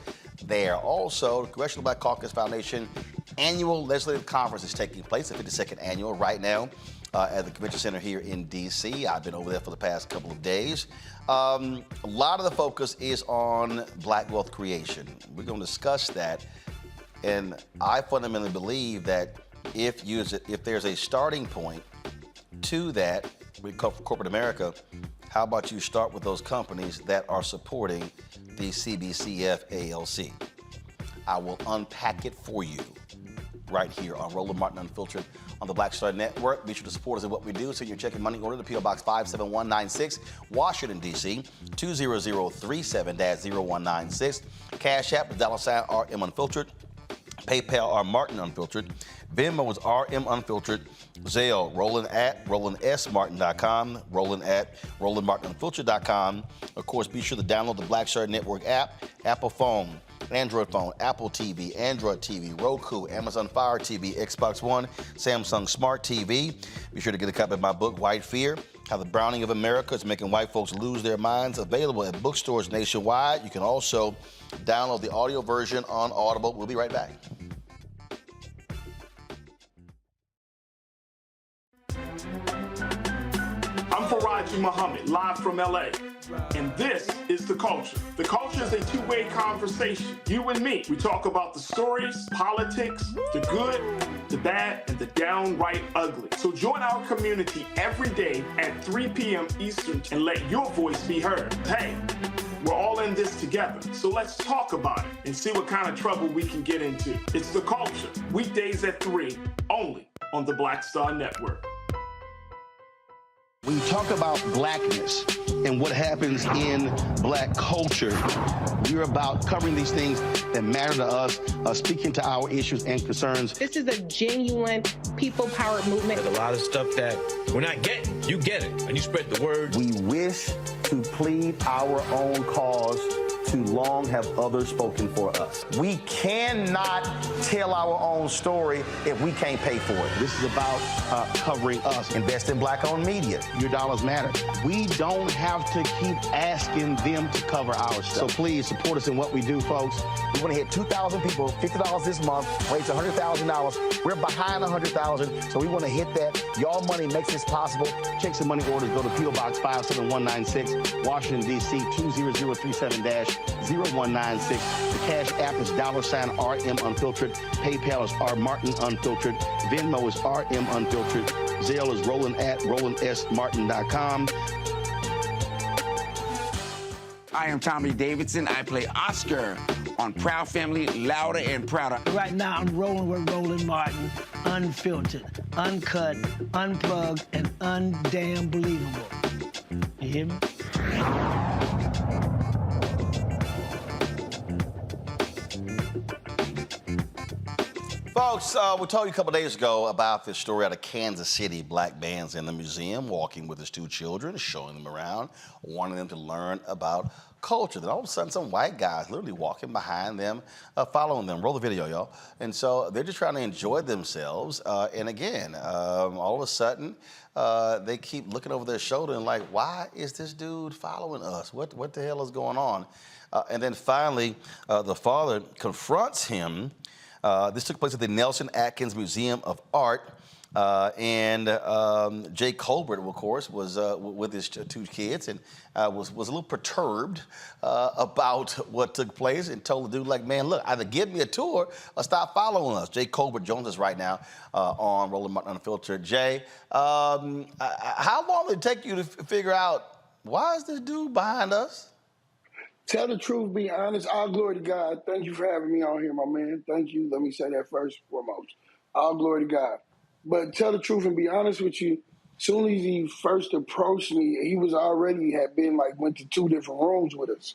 there. Also, the Congressional Black Caucus Foundation annual legislative conference is taking place, the 52nd annual, right now at the Convention Center here in D.C. I've been over there for the past couple of days. A lot of the focus is on black wealth creation. We're going to discuss that. And I fundamentally believe that if there's a starting point to that, we call corporate America, how about you start with those companies that are supporting the CBCF ALC? I will unpack it for you right here on Roland Martin Unfiltered on the Black Star Network. Be sure to support us in what we do. So you're checking money order to P.O. Box 57196, Washington, D.C., 20037-0196. Cash App, $ RM Unfiltered. PayPal, R Martin Unfiltered. Venmo is RM Unfiltered. Zelle, Roland at RolandSMartin.com. Roland at RolandMartinUnfiltered.com. Of course, be sure to download the Black Star Network app, Apple phone, Android phone, Apple TV, Android TV, Roku, Amazon Fire TV, Xbox One, Samsung Smart TV. Be sure to get a copy of my book, White Fear, How the Browning of America is Making White Folks Lose Their Minds, available at bookstores nationwide. You can also download the audio version on Audible. We'll be right back. I'm Faraji Muhammad, live from LA. And this is The Culture. The Culture is a two-way conversation. You and me. We talk about the stories, politics, the good, the bad, and the downright ugly. So join our community every day at 3 p.m. Eastern and let your voice be heard. Hey, we're all in this together. So let's talk about it and see what kind of trouble we can get into. It's The Culture. Weekdays at 3, only on the Black Star Network. When you talk about blackness and what happens in black culture, we're about covering these things that matter to us, speaking to our issues and concerns. This is a genuine people-powered movement. There's a lot of stuff that we're not getting. You get it, and you spread the word. We wish to plead our own cause. Too long have others spoken for us. We cannot tell our own story if we can't pay for it. This is about covering us. Invest in black-owned media. Your dollars matter. We don't have to keep asking them to cover our stuff. So please support us in what we do, folks. We want to hit 2,000 people, $50 this month, raise $100,000. We're behind 100,000, so we want to hit that. Y'all money makes this possible. Checks and money orders go to P.O. Box 57196, Washington, D.C. 20037-0196. The Cash App is $RM Unfiltered. PayPal is R Martin Unfiltered. Venmo is RM Unfiltered. Zelle is Roland at RolandSMartin.com. I am Tommy Davidson. I play Oscar on Proud Family, Louder and Prouder. Right now, I'm rolling with Roland Martin, unfiltered, uncut, unplugged, and undamn believable. You hear me? Folks, we told you a couple days ago about this story out of Kansas City. Black man's in the museum walking with his two children, showing them around, wanting them to learn about culture. Then all of a sudden, some white guys literally walking behind them, following them. Roll the video, y'all. And so they're just trying to enjoy themselves. And again, all of a sudden, they keep looking over their shoulder and like, why is this dude following us? What the hell is going on? And then finally, the father confronts him. This took place at the Nelson Atkins Museum of Art. Jay Colbert, of course, was with his two kids and was a little perturbed about what took place and told the dude, like, man, look, either give me a tour or stop following us. Jay Colbert joins us right now on Roland Martin Unfiltered. Jay, how long did it take you to figure out why is this dude behind us? Tell the truth, be honest. All glory to God. Thank you for having me on here, my man. Thank you. Let me say that first and foremost. All glory to God. But tell the truth and be honest with you. As soon as he first approached me, he was went to two different rooms with us.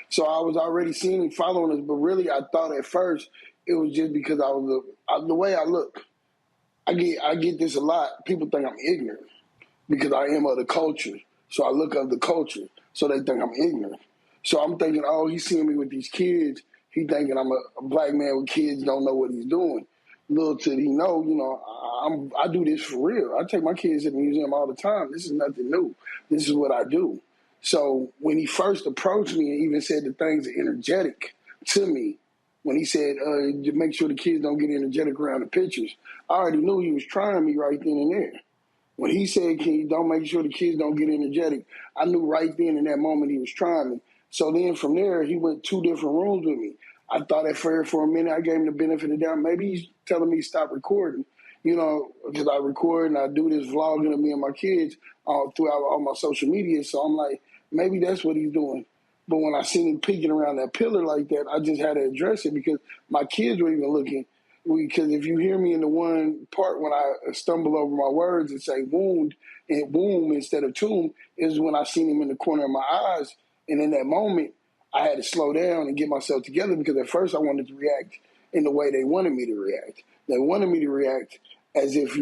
So I was already seeing him following us. But really, I thought at first it was just because the way I look. I get this a lot. People think I'm ignorant because I am of the culture. So I look of the culture. So they think I'm ignorant. So I'm thinking, oh, he's seeing me with these kids. He thinking I'm a black man with kids, don't know what he's doing. Little did he know, I do this for real. I take my kids to the museum all the time. This is nothing new. This is what I do. So when he first approached me and even said the things energetic to me, when he said, make sure the kids don't get energetic around the pictures, I already knew he was trying me right then and there. When he said, don't make sure the kids don't get energetic, I knew right then in that moment he was trying me. So then from there, he went two different rooms with me. I thought at first for a minute, I gave him the benefit of the doubt. Maybe he's telling me to stop recording, because I record and I do this vlogging of me and my kids throughout all my social media. So I'm like, maybe that's what he's doing. But when I seen him peeking around that pillar like that, I just had to address it because my kids were even looking. Because if you hear me in the one part when I stumble over my words and say wound and womb instead of tomb, is when I seen him in the corner of my eyes. And in that moment, I had to slow down and get myself together because at first I wanted to react in the way they wanted me to react. They wanted me to react as if,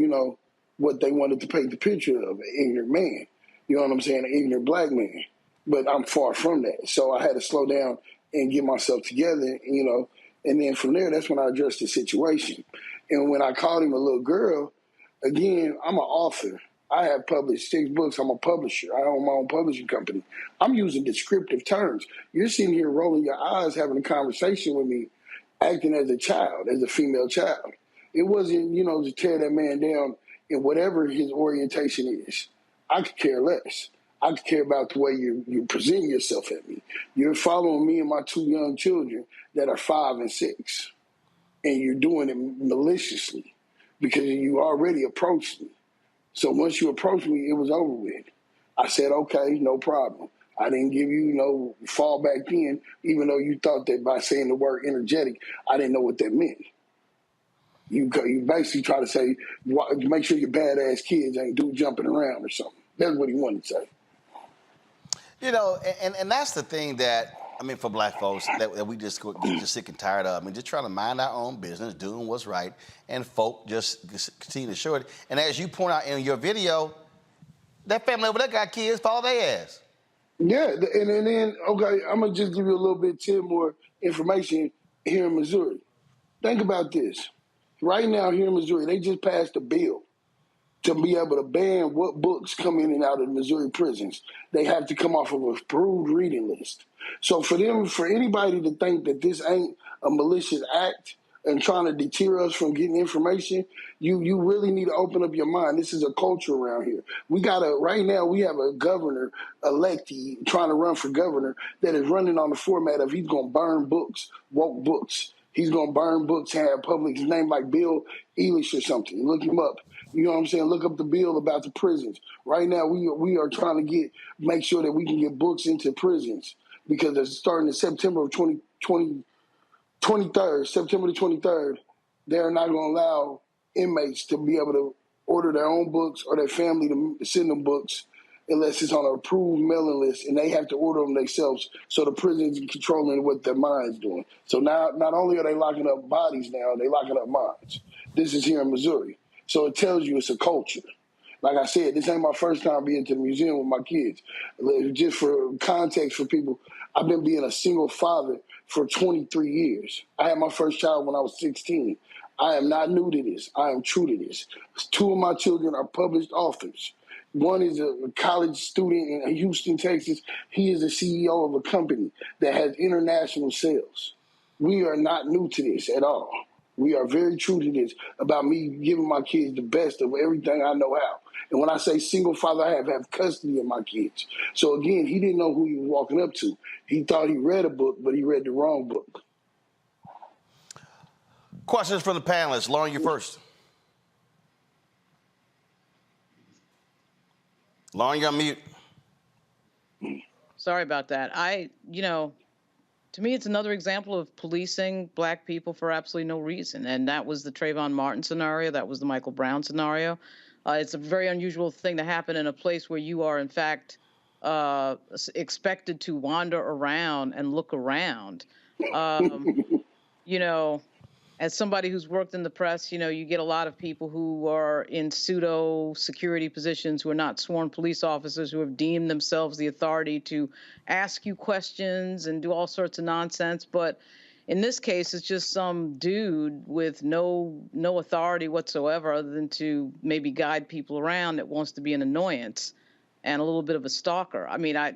what they wanted to paint the picture of, an ignorant man. You know what I'm saying? An ignorant black man. But I'm far from that. So I had to slow down and get myself together, and then from there, that's when I addressed the situation. And when I called him a little girl, again, I'm an author. I have published 6 books. I'm a publisher. I own my own publishing company. I'm using descriptive terms. You're sitting here rolling your eyes, having a conversation with me, acting as a child, as a female child. It wasn't, to tear that man down in whatever his orientation is. I could care less. I could care about the way you present yourself at me. You're following me and my 2 young children that are 5 and 6, and you're doing it maliciously because you already approached me. So once you approached me, it was over with. I said, okay, no problem. I didn't give you, fall back in, even though you thought that by saying the word energetic, I didn't know what that meant. You basically try to say, make sure your badass kids ain't jumping around or something. That's what he wanted to say. You know, and that's the thing that, I mean, for black folks, that we just sick and tired of. I mean, just trying to mind our own business, doing what's right, and folk just continue to show it. And as you point out in your video, that family over there got kids, follow their ass. Yeah, and then, okay, I'm going to just give you a little bit, Tim, more information here in Missouri. Think about this. Right now here in Missouri, they just passed a bill to be able to ban what books come in and out of Missouri prisons. They have to come off of a approved reading list. So for anybody to think that this ain't a malicious act and trying to deter us from getting information, you really need to open up your mind. This is a culture around here. Right now we have a governor electee trying to run for governor that is running on the format of he's going to burn books, woke books. He's going to burn books, have public, his name like Bill Elish or something. Look him up. You know what I'm saying? Look up the bill about the prisons. Right now, we are trying to make sure that we can get books into prisons because it's starting in September of 23rd, September the 23rd, they're not going to allow inmates to be able to order their own books or their family to send them books unless it's on an approved mailing list, and they have to order them themselves so the prison's controlling what their mind's doing. So now, not only are they locking up bodies now, they're locking up minds. This is here in Missouri. So it tells you it's a culture. Like I said, this ain't my first time being to the museum with my kids. Just for context for people, I've been being a single father for 23 years. I had my first child when I was 16. I am not new to this. I am true to this. 2 of my children are published authors. One is a college student in Houston, Texas. He is the CEO of a company that has international sales. We are not new to this at all. We are very true to this about me giving my kids the best of everything I know how. And when I say single father, I have custody of my kids. So again, he didn't know who he was walking up to. He thought he read a book, but he read the wrong book. Questions from the panelists. Lauren, you first. Lauren, you're on mute. Sorry about that. To me, it's another example of policing black people for absolutely no reason. And that was the Trayvon Martin scenario. That was the Michael Brown scenario. It's a very unusual thing to happen in a place where you are, in fact, expected to wander around and look around. As somebody who's worked in the press, you get a lot of people who are in pseudo security positions who are not sworn police officers who have deemed themselves the authority to ask you questions and do all sorts of nonsense. But in this case, it's just some dude with no authority whatsoever other than to maybe guide people around that wants to be an annoyance and a little bit of a stalker. I mean, I've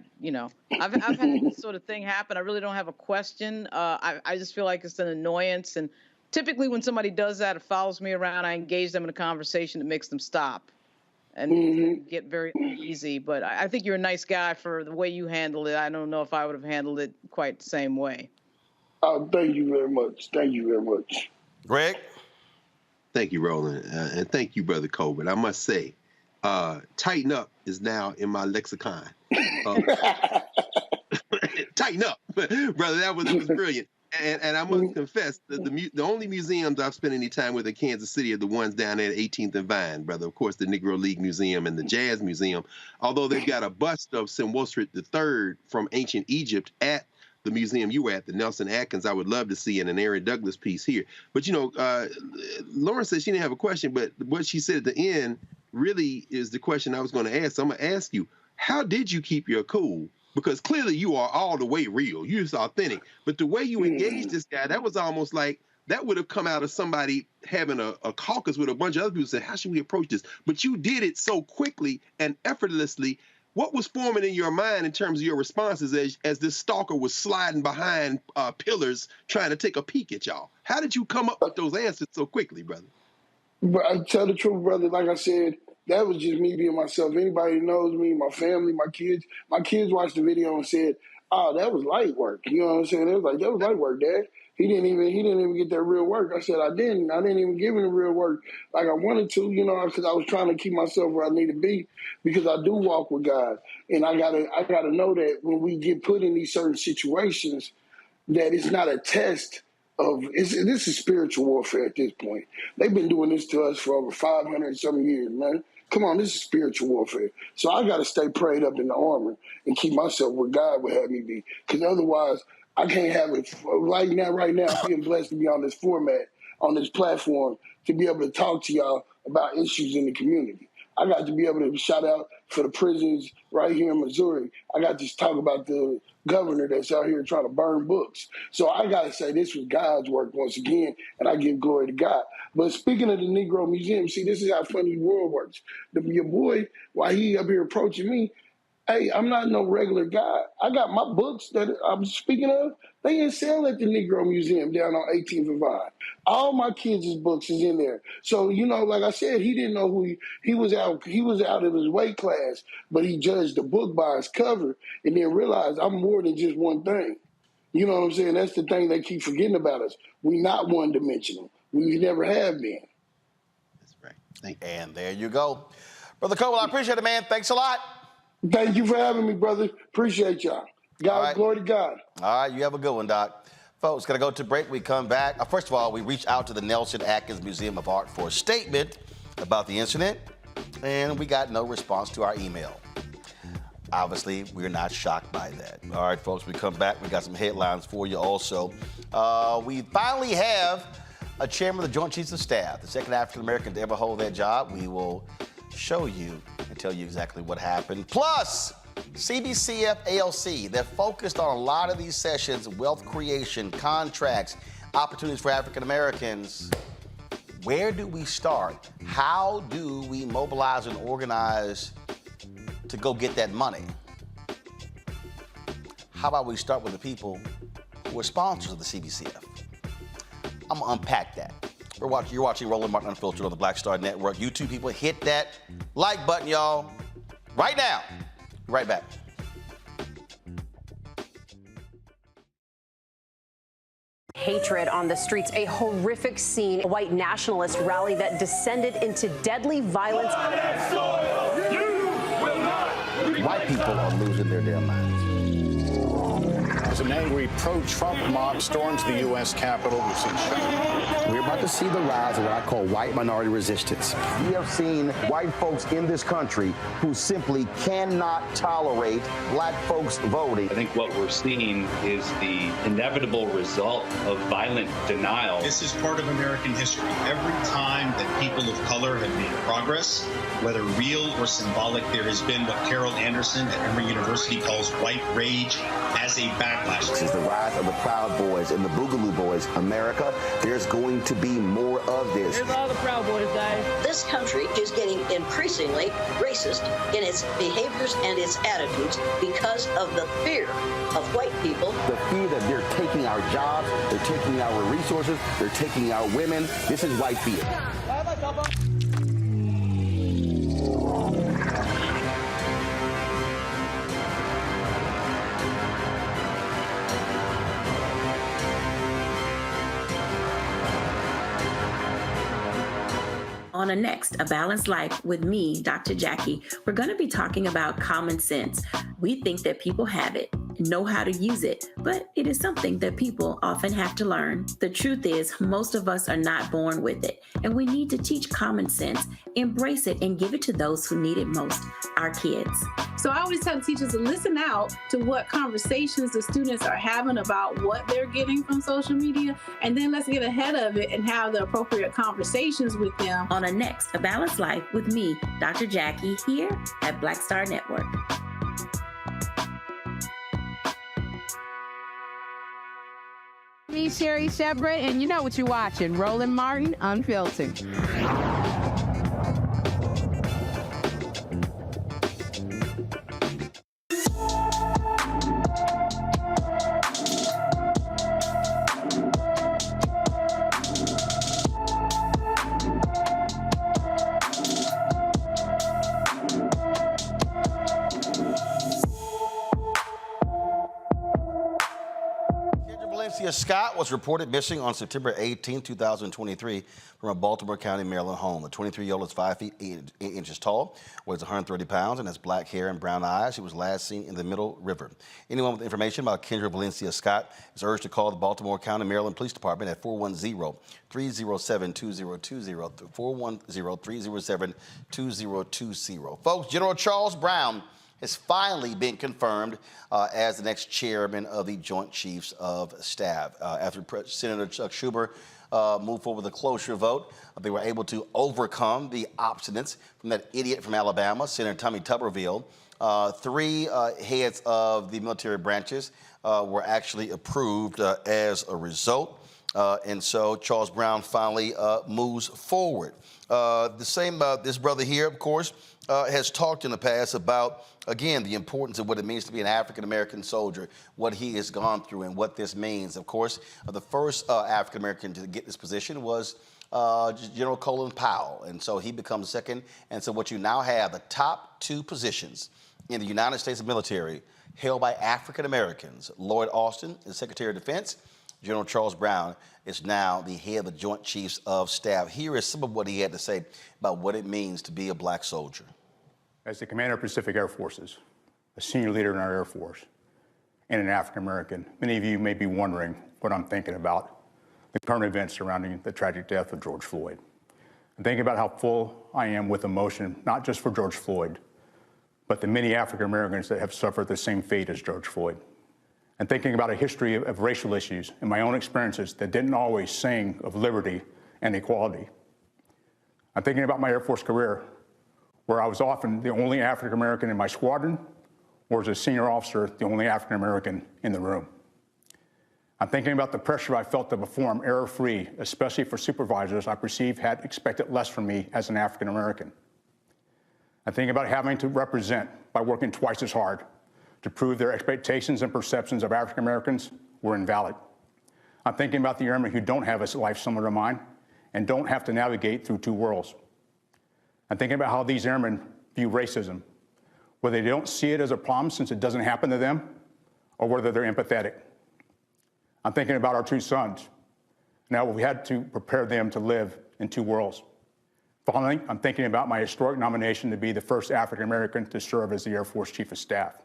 had this sort of thing happen. I really don't have a question. I just feel like it's an annoyance. And typically when somebody does that, it follows me around, I engage them in a conversation that makes them stop and get very uneasy. But I think you're a nice guy for the way you handled it. I don't know if I would have handled it quite the same way. Thank you very much. Thank you very much. Greg? Thank you, Roland. And thank you, Brother Colbert. I must say, tighten up is now in my lexicon. Tighten up. Brother, that was brilliant. And I must confess that the only museums I've spent any time with in Kansas City are the ones down there at 18th and Vine, brother. Of course, the Negro League Museum and the Jazz Museum, although they've got a bust of Senwosret III from ancient Egypt at the museum you were at, the Nelson Atkins, I would love to see in an Aaron Douglas piece here. But, Lauren said she didn't have a question, but what she said at the end really is the question I was going to ask. So I'm going to ask you, how did you keep your cool? Because clearly you are all the way real. You're just authentic. But the way you engaged this guy, that was almost like that would have come out of somebody having a caucus with a bunch of other people saying, how should we approach this? But you did it so quickly and effortlessly. What was forming in your mind in terms of your responses as this stalker was sliding behind pillars trying to take a peek at y'all? How did you come up with those answers so quickly, brother? But I tell the truth, brother, like I said, that was just me being myself. Anybody who knows me, my family, my kids watched the video and said, oh, that was light work. You know what I'm saying? They was like, that was light work, Dad. He didn't even get that real work. I said, I didn't even give him the real work like I wanted to, because I was trying to keep myself where I need to be, because I do walk with God. And I gotta know that when we get put in these certain situations, that it's not a test of, this is spiritual warfare at this point. They've been doing this to us for over 500 some years, man. Come on, this is spiritual warfare. So I got to stay prayed up in the armor and keep myself where God would have me be. Because otherwise, I can't have it right now, being blessed to be on this format, on this platform, to be able to talk to y'all about issues in the community. I got to be able to shout out for the prisons right here in Missouri. I got to talk about the governor that's out here trying to burn books. So I got to say this was God's work once again, and I give glory to God. But speaking of the Negro Museum, see, this is how funny the world works. Your boy, while he up here approaching me, hey, I'm not no regular guy. I got my books that I'm speaking of. They in sale at the Negro Museum down on 18th and Vine. All my kids' books is in there. So, you know, like I said, he didn't know who he was out. He was out of his weight class, but he judged the book by its cover and then realized I'm more than just one thing. You know what I'm saying? That's the thing they keep forgetting about us. We're not one-dimensional. We never have been. That's right. Thank you. And there you go. Brother Cole, I appreciate it, man. Thanks a lot. Thank you for having me, brother. Appreciate y'all. God, right. Glory to God. All right, you have a good one, Doc. Folks, going to go to break. We come back. First of all, we reached out to the Nelson Atkins Museum of Art for a statement about the incident, and we got no response to our email. Obviously, we're not shocked by that. All right, folks, we come back. We got some headlines for you also. We finally have a chairman of the Joint Chiefs of Staff, the second African-American to ever hold that job. We will show you and tell you exactly what happened. Plus, CBCF ALC, they're focused on a lot of these sessions, wealth creation, contracts, opportunities for African Americans. Where do we start? How do we mobilize and organize to go get that money? How about we start with the people who are sponsors of the CBCF? I'm gonna unpack that. You're watching Roland Martin Unfiltered on the Black Star Network. You two people, hit that like button, y'all, right now. Right back. Hatred on the streets, a horrific scene, a white nationalist rally that descended into deadly violence. White people are losing their damn minds. As an angry pro-Trump mob storms the U.S. Capitol, we've seen shooting. We're about to see the rise of what I call white minority resistance. We have seen white folks in this country who simply cannot tolerate black folks voting. I think what we're seeing is the inevitable result of violent denial. This is part of American history. Every time that people of color have made progress, whether real or symbolic, there has been what Carol Anderson at Emory University calls white rage as a backlash. This is the rise of the Proud Boys and the Boogaloo Boys. America, there's going to be more of this. Here's all the Proud Boys, guys. This country is getting increasingly racist in its behaviors and its attitudes because of the fear of white people. The fear that they're taking our jobs, they're taking our resources, they're taking our women. This is white fear. On a next, A Balanced Life with me, Dr. Jackie, we're going to be talking about common sense. We think that people have it, know how to use it, but it is something that people often have to learn. The truth is, most of us are not born with it, and we need to teach common sense, embrace it, and give it to those who need it most, our kids. So I always tell the teachers to listen out to what conversations the students are having about what they're getting from social media, and then let's get ahead of it and have the appropriate conversations with them. On a next, A Balanced Life with me, Dr. Jackie, here at Black Star Network. Me, Sherry Shepard, and you know what you're watching, Roland Martin Unfiltered. Valencia Scott was reported missing on September 18, 2023 from a Baltimore County, Maryland home. The 23-year-old is 5 feet 8 inches tall, weighs 130 pounds, and has black hair and brown eyes. He was last seen in the Middle River. Anyone with information about Kendrick Valencia Scott is urged to call the Baltimore County, Maryland Police Department at 410-307-2020, 410-307-2020. Folks, General Charles Brown has finally been confirmed as the next chairman of the Joint Chiefs of Staff. After Senator Chuck Schumer moved forward with a cloture vote, they were able to overcome the obstinance from that idiot from Alabama, Senator Tommy Tuberville. 3 heads of the military branches were actually approved as a result. And so Charles Brown finally moves forward. This brother here, of course, has talked in the past about, again, the importance of what it means to be an African-American soldier, what he has gone through and what this means. Of course, the first African-American to get this position was General Colin Powell. And so he becomes second. And so what you now have, the top 2 positions in the United States military held by African-Americans. Lloyd Austin is Secretary of Defense. General Charles Brown is now the head of the Joint Chiefs of Staff. Here is some of what he had to say about what it means to be a black soldier. As the commander of Pacific Air Forces, a senior leader in our Air Force, and an African American, many of you may be wondering what I'm thinking about the current events surrounding the tragic death of George Floyd. I'm thinking about how full I am with emotion, not just for George Floyd, but the many African Americans that have suffered the same fate as George Floyd. And thinking about a history of racial issues and my own experiences that didn't always sing of liberty and equality. I'm thinking about my Air Force career, where I was often the only African American in my squadron, or as a senior officer, the only African American in the room. I'm thinking about the pressure I felt to perform error-free, especially for supervisors I perceived had expected less from me as an African American. I'm thinking about having to represent by working twice as hard to prove their expectations and perceptions of African Americans were invalid. I'm thinking about the airmen who don't have a life similar to mine and don't have to navigate through 2 worlds. I'm thinking about how these airmen view racism, whether they don't see it as a problem since it doesn't happen to them, or whether they're empathetic. I'm thinking about our 2 sons. Now we had to prepare them to live in 2 worlds. Finally, I'm thinking about my historic nomination to be the first African American to serve as the Air Force Chief of Staff.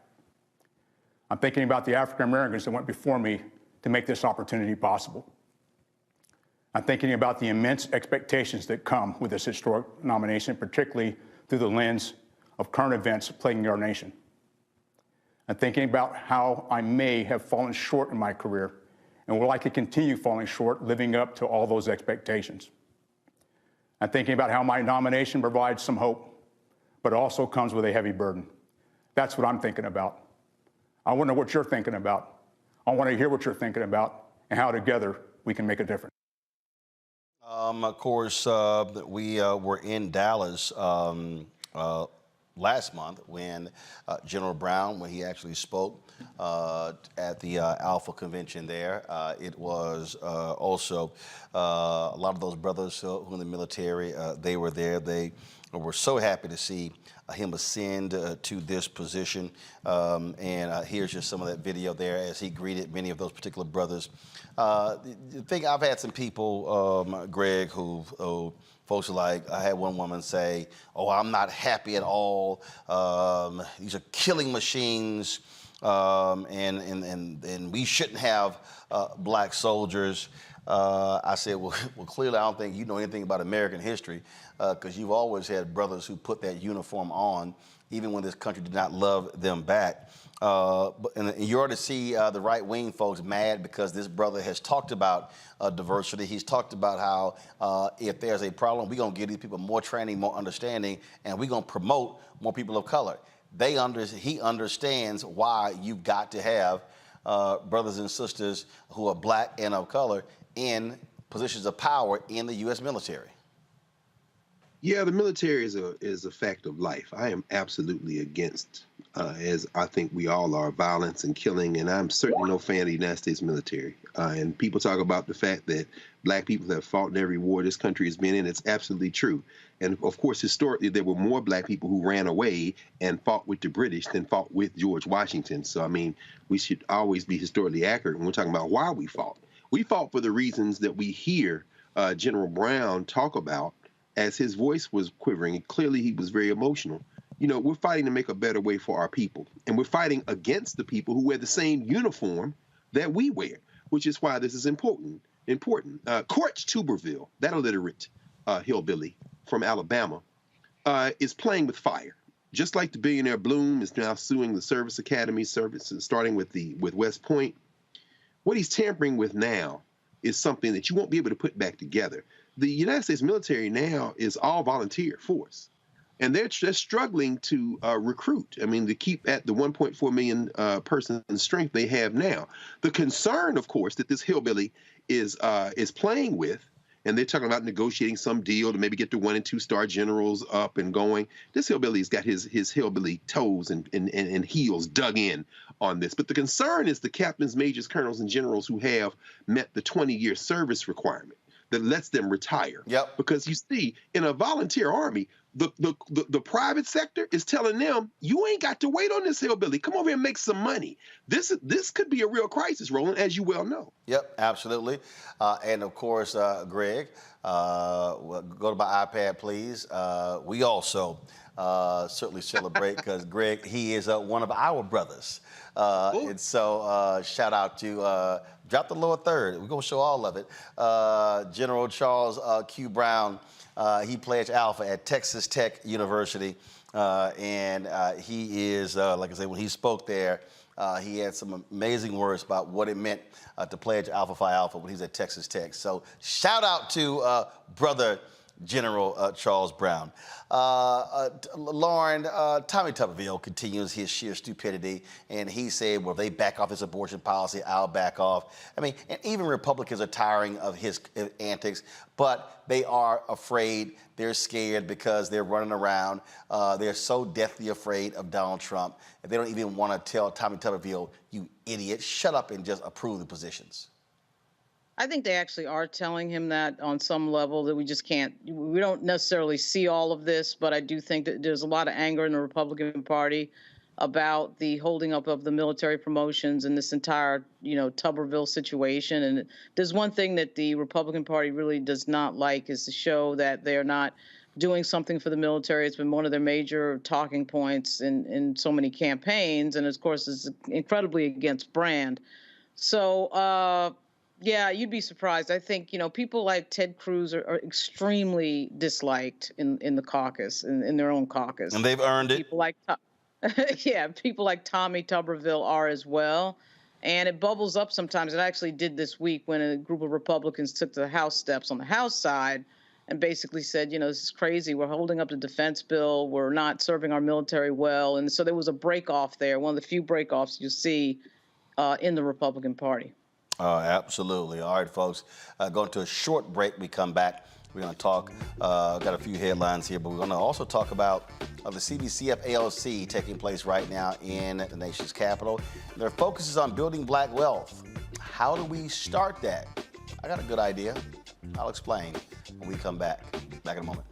I'm thinking about the African Americans that went before me to make this opportunity possible. I'm thinking about the immense expectations that come with this historic nomination, particularly through the lens of current events plaguing our nation. I'm thinking about how I may have fallen short in my career and will likely continue falling short living up to all those expectations. I'm thinking about how my nomination provides some hope, but also comes with a heavy burden. That's what I'm thinking about. I want to know what you're thinking about. I want to hear what you're thinking about and how together we can make a difference. Of course, we were in Dallas last month when General Brown, when he actually spoke at the Alpha Convention there. It was also a lot of those brothers who in the military, they were there. They were so happy to see him ascend to this position. And here's just some of that video there as he greeted many of those particular brothers. The thing, I've had some people, Greg, who folks are like, I had one woman say, oh, I'm not happy at all. These are killing machines. And we shouldn't have black soldiers. I said, well, clearly I don't think you know anything about American history, because you've always had brothers who put that uniform on, even when this country did not love them back. And you ought to see the right-wing folks mad because this brother has talked about diversity. He's talked about how if there's a problem, we're going to give these people more training, more understanding, and we're going to promote more people of color. He understands why you've got to have brothers and sisters who are black and of color in positions of power in the U.S. military. Yeah, the military is a fact of life. I am absolutely against, as I think we all are, violence and killing, and I'm certainly no fan of the United States military. And people talk about the fact that black people have fought in every war this country has been in. It's absolutely true. And of course, historically, there were more black people who ran away and fought with the British than fought with George Washington. So, I mean, we should always be historically accurate when we're talking about why we fought. We fought for the reasons that we hear General Brown talk about as his voice was quivering. And clearly he was very emotional. You know, we're fighting to make a better way for our people. And we're fighting against the people who wear the same uniform that we wear, which is why this is important. Courts Tuberville, that illiterate hillbilly from Alabama, is playing with fire. Just like the billionaire Bloom is now suing the Service Academy services, starting with West Point. What he's tampering with now is something that you won't be able to put back together. The United States military now is all volunteer force, and they're struggling to recruit. I mean, to keep at the 1.4 million person strength they have now. The concern, of course, that this hillbilly is playing with, and they're talking about negotiating some deal to maybe get the 1- and 2-star generals up and going. This hillbilly's got his hillbilly toes and heels dug in on this. But the concern is the captains, majors, colonels, and generals who have met the 20-year service requirement that lets them retire. Yep. Because you see, in a volunteer army, the private sector is telling them, you ain't got to wait on this hillbilly. Come over here and make some money. This could be a real crisis, Roland, as you well know. Yep, absolutely. And of course, Greg, go to my iPad, please. We also certainly celebrate because Greg, he is one of our brothers. And so shout out to drop the lower third. We're going to show all of it. General Charles Q. Brown. He pledged Alpha at Texas Tech University, and he is, like I said, when he spoke there, he had some amazing words about what it meant to pledge Alpha Phi Alpha when he's at Texas Tech. So shout out to brother General Charles Brown. Lauren, Tommy Tuberville continues his sheer stupidity, and he said, well, they back off this abortion policy, I'll back off. I mean, and even Republicans are tiring of his antics, but they are afraid, they're scared because they're running around. They're so deathly afraid of Donald Trump, and they don't even want to tell Tommy Tuberville, you idiot, shut up and just approve the positions. I think they actually are telling him that on some level, that we just can't, we don't necessarily see all of this, but I do think that there's a lot of anger in the Republican Party about the holding up of the military promotions and this entire, Tuberville situation. And there's one thing that the Republican Party really does not like is to show that they're not doing something for the military. It's been one of their major talking points in so many campaigns. And of course, it's incredibly against brand. So, yeah, you'd be surprised. I think, people like Ted Cruz are extremely disliked in the caucus, in their own caucus. And they've earned it. People like, people like Tommy Tuberville are as well. And it bubbles up sometimes. It actually did this week when a group of Republicans took to the House steps on the House side and basically said, this is crazy. We're holding up the defense bill. We're not serving our military well. And so there was a break-off there, one of the few break-offs you see in the Republican Party. Absolutely. All right, folks, going to a short break. We come back. We're going to talk, got a few headlines here, but we're going to also talk about the CBCF ALC taking place right now in the nation's capital. Their focus is on building black wealth. How do we start that? I got a good idea. I'll explain when we come back. Back in a moment.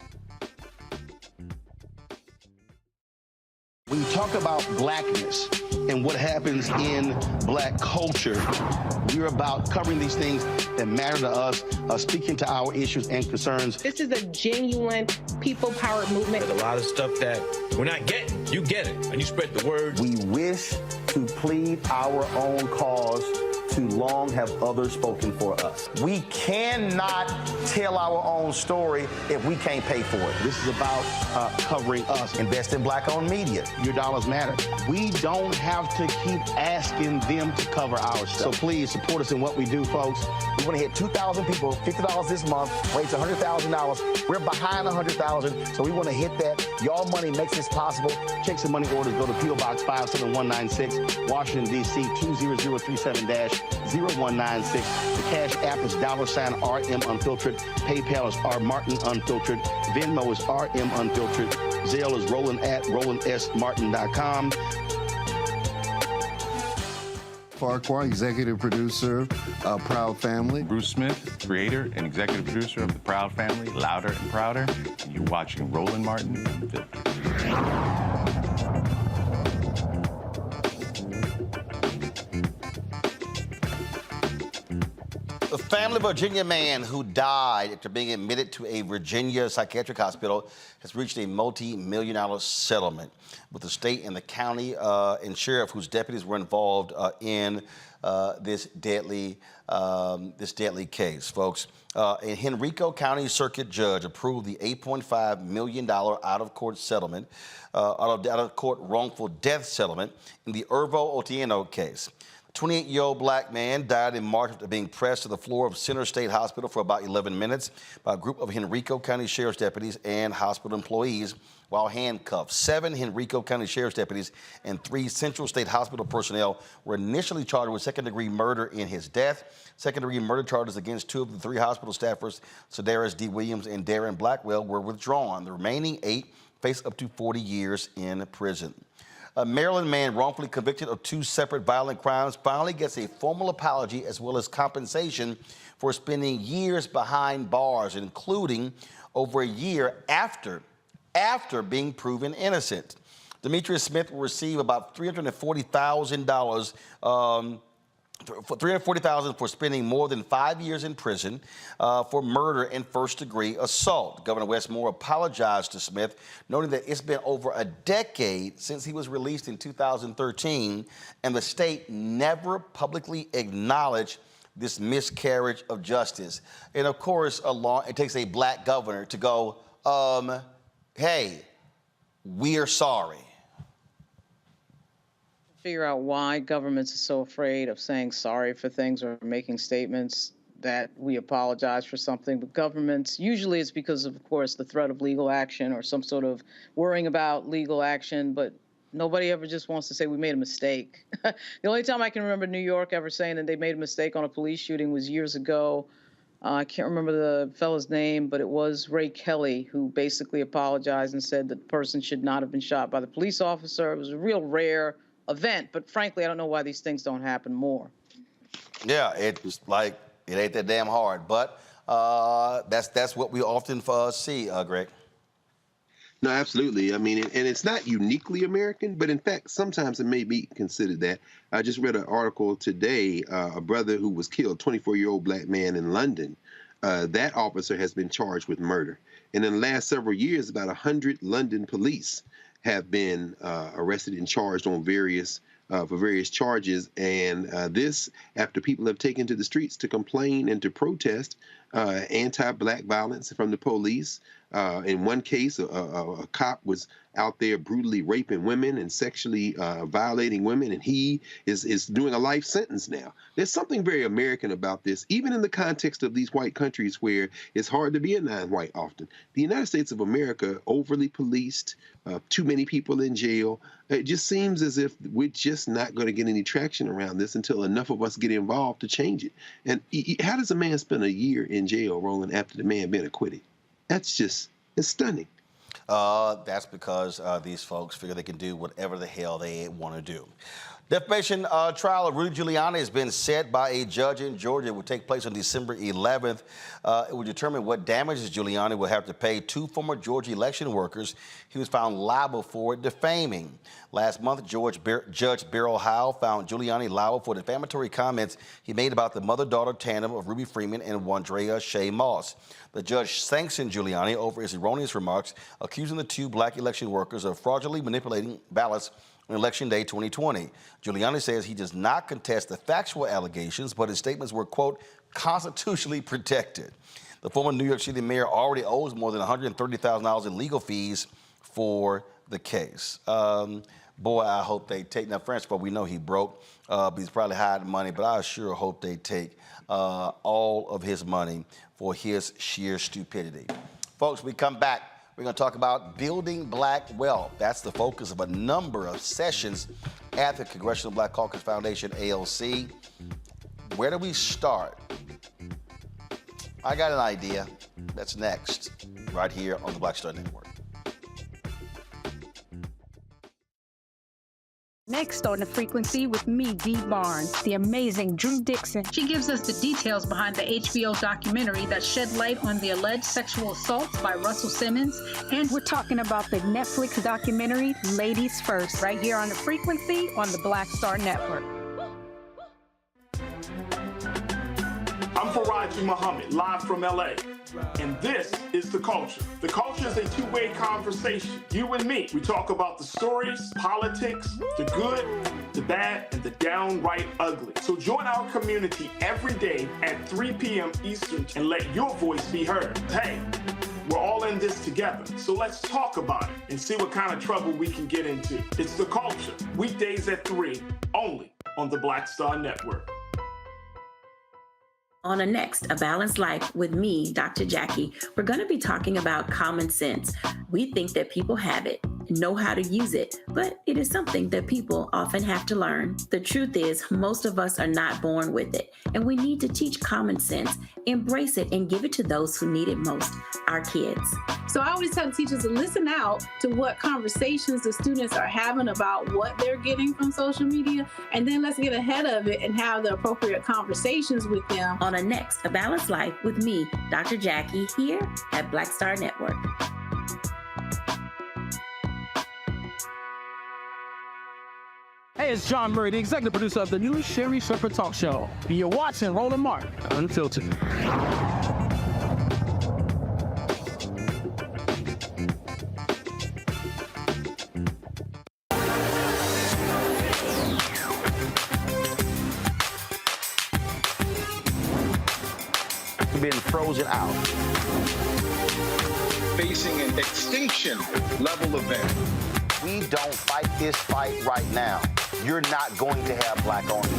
When you talk about blackness and what happens in black culture, we're about covering these things that matter to us, speaking to our issues and concerns. This is a genuine people-powered movement. There's a lot of stuff that we're not getting. You get it, and you spread the word. We wish to plead our own cause. Too long have others spoken for us. We cannot tell our own story if we can't pay for it. This is about covering us. Invest in black-owned media. Your dollars matter. We don't have to keep asking them to cover our stuff. So please support us in what we do, folks. We want to hit 2,000 people, $50 this month, raise $100,000. We're behind 100,000, so we want to hit that. Y'all money makes this possible. Checks and money orders go to P.O. Box 57196, Washington, D.C. 20037-0196. The Cash App is $RM Unfiltered. PayPal is R Martin Unfiltered. Venmo is RM Unfiltered. Zelle is Roland at RolandSMartin.com. Farquhar, executive producer of Proud Family. Bruce Smith, creator and executive producer of The Proud Family, Louder and Prouder. And you're watching Roland Martin Unfiltered. family of a Virginia man who died after being admitted to a Virginia psychiatric hospital has reached a multi-million-dollar settlement with the state and the county and sheriff whose deputies were involved in this deadly case, folks. A Henrico County Circuit judge approved the $8.5 million out-of-court settlement, out-of-court wrongful death settlement in the Irvo Otieno case. 28-year-old black man died in March after being pressed to the floor of Center State Hospital for about 11 minutes by a group of Henrico County Sheriff's deputies and hospital employees while handcuffed. 7 Henrico County Sheriff's deputies and 3 Central State Hospital personnel were initially charged with second-degree murder in his death. Second-degree murder charges against 2 of the 3 hospital staffers, Sedaris D. Williams and Darren Blackwell, were withdrawn. The remaining 8 face up to 40 years in prison. A Maryland man wrongfully convicted of 2 separate violent crimes finally gets a formal apology as well as compensation for spending years behind bars, including over a year after being proven innocent. Demetrius Smith will receive about $340,000 for spending more than 5 years in prison for murder and first-degree assault. Governor Wes Moore apologized to Smith, noting that it's been over a decade since he was released in 2013, and the state never publicly acknowledged this miscarriage of justice. And of course, it takes a black governor to go, hey, we're sorry. Figure out why governments are so afraid of saying sorry for things or making statements that we apologize for something. But governments, usually it's because of course, the threat of legal action or some sort of worrying about legal action, but nobody ever just wants to say we made a mistake. The only time I can remember New York ever saying that they made a mistake on a police shooting was years ago. I can't remember the fellow's name, but it was Ray Kelly who basically apologized and said that the person should not have been shot by the police officer. It was a real rare event, but frankly, I don't know why these things don't happen more. Yeah, it's like, it ain't that damn hard, but that's what we often see, Greg. No, absolutely. I mean, and it's not uniquely American, but in fact, sometimes it may be considered that. I just read an article today, a brother who was killed, 24-year-old black man in London. That officer has been charged with murder. And in the last several years, about 100 London police have been arrested and charged on various charges, and this after people have taken to the streets to complain and to protest anti-black violence from the police. In one case, a cop was out there brutally raping women and sexually violating women, and he is doing a life sentence now. There's something very American about this, even in the context of these white countries where it's hard to be a non-white often. The United States of America, overly policed, too many people in jail. It just seems as if we're just not going to get any traction around this until enough of us get involved to change it. And how does a man spend a year in jail, Roland, after the man been acquitted? It's stunning. That's because these folks figure they can do whatever the hell they want to do. Defamation trial of Rudy Giuliani has been set by a judge in Georgia. It will take place on December 11th. It will determine what damages Giuliani will have to pay 2 former Georgia election workers he was found liable for defaming. Last month, Judge Beryl Howell found Giuliani liable for defamatory comments he made about the mother-daughter tandem of Ruby Freeman and Wandrea Shea Moss. The judge sanctioned Giuliani over his erroneous remarks, accusing the 2 black election workers of fraudulently manipulating ballots on Election Day 2020. Giuliani says he does not contest the factual allegations, but his statements were, quote, constitutionally protected. The former New York City mayor already owes more than $130,000 in legal fees for the case. Boy, I hope they take, now French, but we know he broke, but he's probably hiding money, but I sure hope they take all of his money for his sheer stupidity. Folks, we come back. We're going to talk about building black wealth. That's the focus of a number of sessions at the Congressional Black Caucus Foundation, ALC. Where do we start? I got an idea. That's next, right here on the Black Star Network. Next on The Frequency with me, Dee Barnes, the amazing Drew Dixon. She gives us the details behind the HBO documentary that shed light on the alleged sexual assaults by Russell Simmons. And we're talking about the Netflix documentary, Ladies First, right here on The Frequency on the Black Star Network. I'm Faraji Muhammad, live from LA. And this is The Culture. The Culture is a two-way conversation. You and me. We talk about the stories, politics, the good, the bad, and the downright ugly. So join our community every day at 3 p.m. Eastern and let your voice be heard. Hey, we're all in this together. So let's talk about it and see what kind of trouble we can get into. It's The Culture, weekdays at 3, only on the Black Star Network. On the next A Balanced Life with me, Dr. Jackie, we're going to be talking about common sense. We think that people have it, know how to use it, but it is something that people often have to learn. The truth is, most of us are not born with it, and we need to teach common sense, embrace it, and give it to those who need it most, our kids. So I always tell teachers to listen out to what conversations the students are having about what they're getting from social media, and then let's get ahead of it and have the appropriate conversations with them. On the next A Balanced Life with me, Dr. Jackie, here at Black Star Network. Hey, it's John Murray, the executive producer of the new Sherry Shepherd Talk Show. You're watching Roland Martin Unfiltered. Been frozen out. Facing an extinction level event. We don't fight this fight right now, you're not going to have black ownership.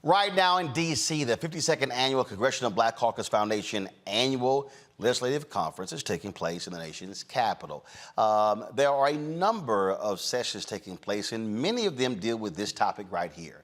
Right now in D.C., the 52nd Annual Congressional Black Caucus Foundation Annual Legislative Conference is taking place in the nation's capital. There are a number of sessions taking place, and many of them deal with this topic right here.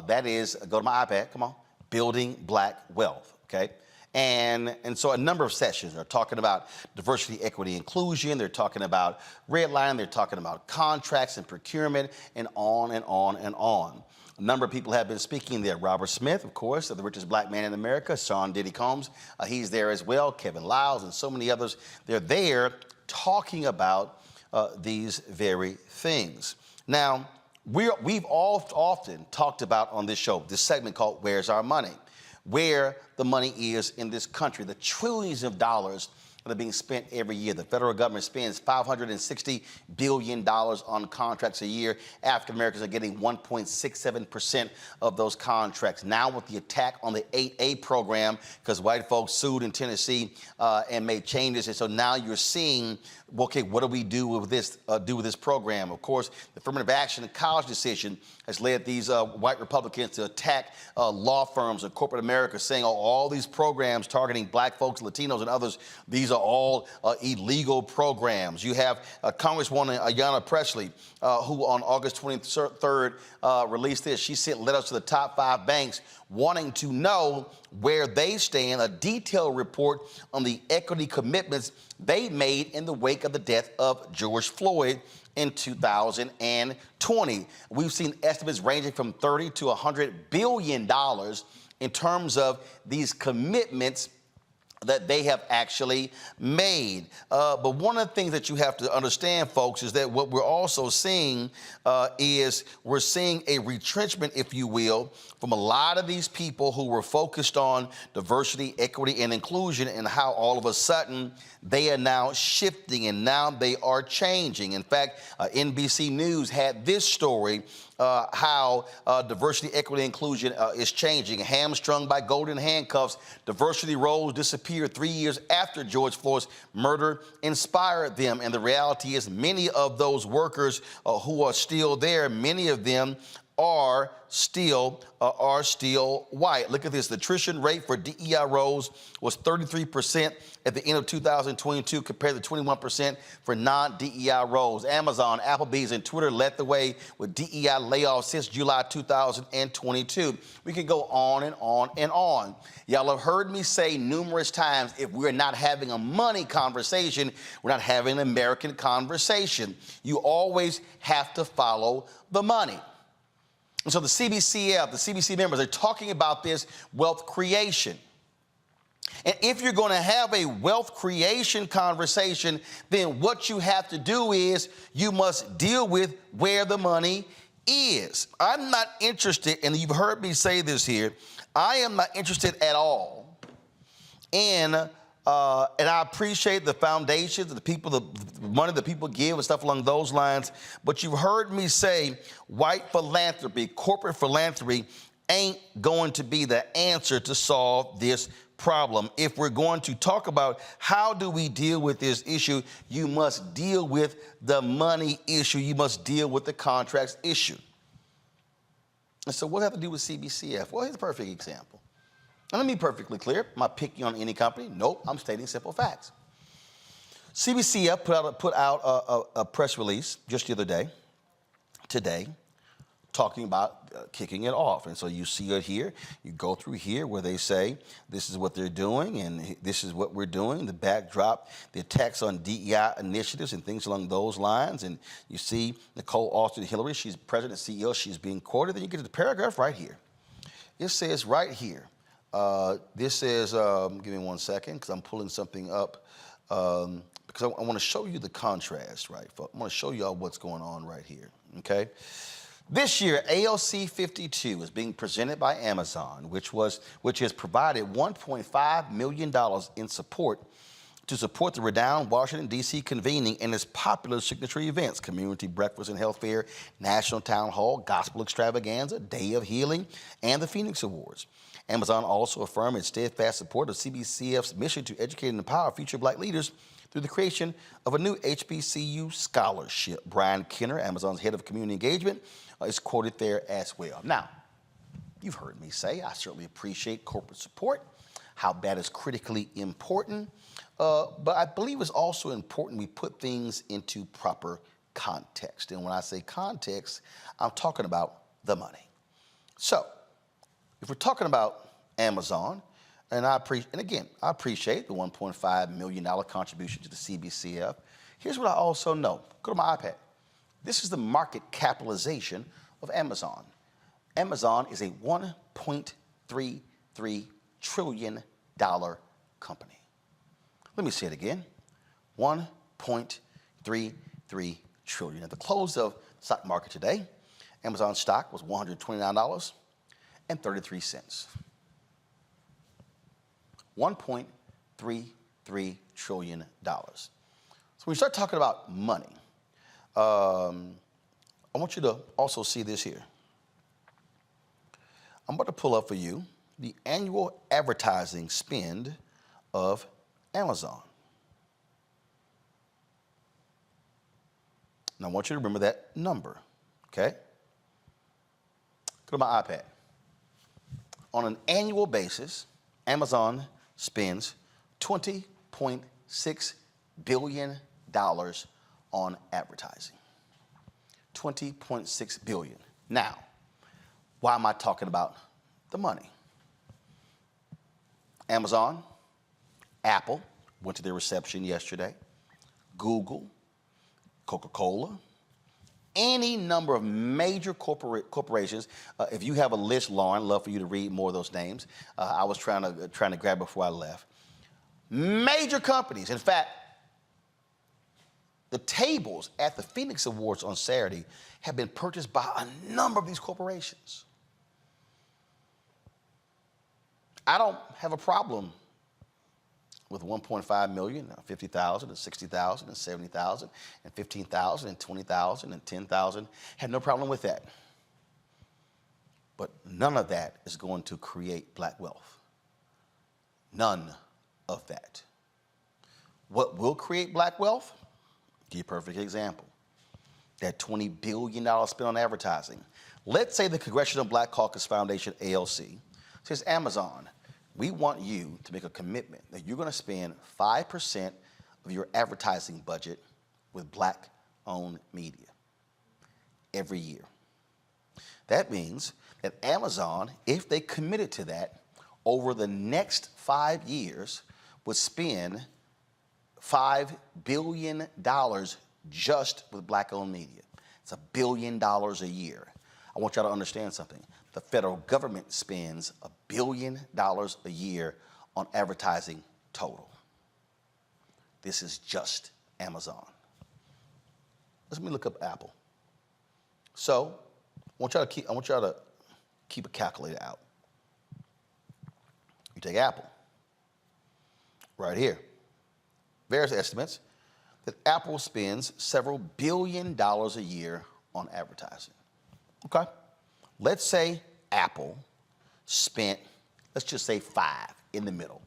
That is, go to my iPad, come on, building black wealth, okay? And so a number of sessions are talking about diversity, equity, inclusion. They're talking about redlining. They're talking about contracts and procurement, and on and on and on. A number of people have been speaking there. Robert Smith, of course, the richest black man in America. Sean Diddy Combs, he's there as well. Kevin Liles and so many others. They're there talking about these very things. Now, we've often talked about on this show, this segment called Where's Our Money? Where the money is in this country, the trillions of dollars that are being spent every year. The federal government spends $560 billion on contracts a year. African Americans are getting 1.67% of those contracts. Now with the attack on the 8A program, because white folks sued in Tennessee and made changes, and so now you're seeing, okay, what do we do with this program? Of course, the affirmative action and college decision has led these white Republicans to attack law firms and corporate America, saying, oh, all these programs targeting black folks, Latinos, and others, these are all illegal programs. You have Congresswoman Ayanna Pressley, who on August 23rd released this. She sent letters to the top 5 banks wanting to know where they stand, a detailed report on the equity commitments they made in the wake of the death of George Floyd in 2020. We've seen estimates ranging from $30 to $100 billion in terms of these commitments that they have actually made. But one of the things that you have to understand, folks, is that what we're also seeing is we're seeing a retrenchment, if you will, from a lot of these people who were focused on diversity, equity, and inclusion, and how all of a sudden they are now shifting and now they are changing. In fact, NBC News had this story, how diversity, equity, inclusion is changing. Hamstrung by golden handcuffs, diversity roles disappeared 3 years after George Floyd's murder inspired them. And the reality is many of those workers who are still there, many of them are still white. Look at this. The attrition rate for DEI roles was 33% at the end of 2022 compared to 21% for non-DEI roles. Amazon, Applebee's, and Twitter led the way with DEI layoffs since July 2022. We can go on and on and on. Y'all have heard me say numerous times, if we're not having a money conversation, we're not having an American conversation. You always have to follow the money. And so the CBCF, the CBC members are talking about this wealth creation. And if you're going to have a wealth creation conversation, then what you have to do is you must deal with where the money is, I'm not interested, and you've heard me say this here, I am not interested at all in, and I appreciate the foundations, the people, the money that people give and stuff along those lines, but you've heard me say white philanthropy, corporate philanthropy ain't going to be the answer to solve this problem. If we're going to talk about how do we deal with this issue, you must deal with the money issue. You must deal with the contracts issue. And so what does that have to do with CBCF? Well, here's a perfect example. And let me be perfectly clear. I'm not picking on any company. Nope, I'm stating simple facts. CBCF put out a press release just the other day, today, talking about kicking it off. And so you see it here. You go through here where they say this is what they're doing and this is what we're doing, the backdrop, the attacks on DEI initiatives and things along those lines. And you see Nicole Austin Hillary, she's president and CEO, she's being quoted. Then you get to the paragraph right here. It says right here, this says, give me 1 second because I'm pulling something up because I want to show you the contrast, right? I want to show you all what's going on right here, okay? This year, ALC 52 is being presented by Amazon, which has provided $1.5 million in support to support the renowned Washington, D.C. convening and its popular signature events, Community Breakfast and Health Fair, National Town Hall, Gospel Extravaganza, Day of Healing, and the Phoenix Awards. Amazon also affirmed its steadfast support of CBCF's mission to educate and empower future Black leaders through the creation of a new HBCU scholarship. Brian Kenner, Amazon's head of community engagement, is quoted there as well. Now, you've heard me say I certainly appreciate corporate support, how that is critically important, but I believe it's also important we put things into proper context. And when I say context, I'm talking about the money. So, if we're talking about Amazon, and I appreciate the $1.5 million contribution to the CBCF. Here's what I also know. Go to my iPad. This is the market capitalization of Amazon. Amazon is a $1.33 trillion company. Let me say it again. $1.33 trillion. At the close of the stock market today, Amazon stock was $129.33. $1.33 trillion. So when we start talking about money, I want you to also see this here. I'm about to pull up for you the annual advertising spend of Amazon. And I want you to remember that number, okay? Go to my iPad. On an annual basis, Amazon spends $20.6 billion on advertising. $20.6 billion. Now, why am I talking about the money? Amazon, Apple, went to their reception yesterday, Google, Coca-Cola, any number of major corporations. If you have a list, Lauren, I'd love for you to read more of those names. I was trying to grab before I left. Major companies. In fact, the tables at the Phoenix Awards on Saturday have been purchased by a number of these corporations. I don't have a problem with 1.5 million, 50,000, and 60,000, and 70,000, and 15,000, and 20,000, and 10,000. Had no problem with that. But none of that is going to create Black wealth. None of that. What will create Black wealth? Give you a perfect example. That $20 billion spent on advertising. Let's say the Congressional Black Caucus Foundation, ALC, says, Amazon, we want you to make a commitment that you're going to spend 5% of your advertising budget with Black-owned media every year. That means that Amazon, if they committed to that, over the next 5 years, would spend $5 billion just with Black-owned media. It's $1 billion a year. I want y'all to understand something. The federal government spends $1 billion a year on advertising total. This is just Amazon. Let me look up Apple. So, want y'all to keep a calculator out. You take Apple, right here. Various estimates that Apple spends several $1 billion a year on advertising. Okay? Let's say Apple spent, let's just say 5 in the middle.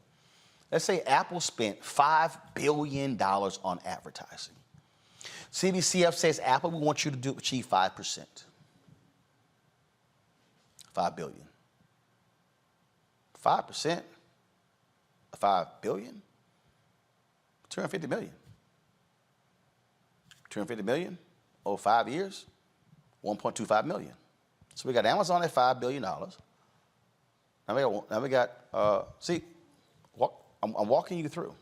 Let's say Apple spent $5 billion on advertising. CBCF says, Apple, we want you to achieve 5%. $5 billion. 5% of $5 billion? $250 million. $250 million over 5 years, $1.25 million. So we got Amazon at $5 billion. Now we got I'm walking you through.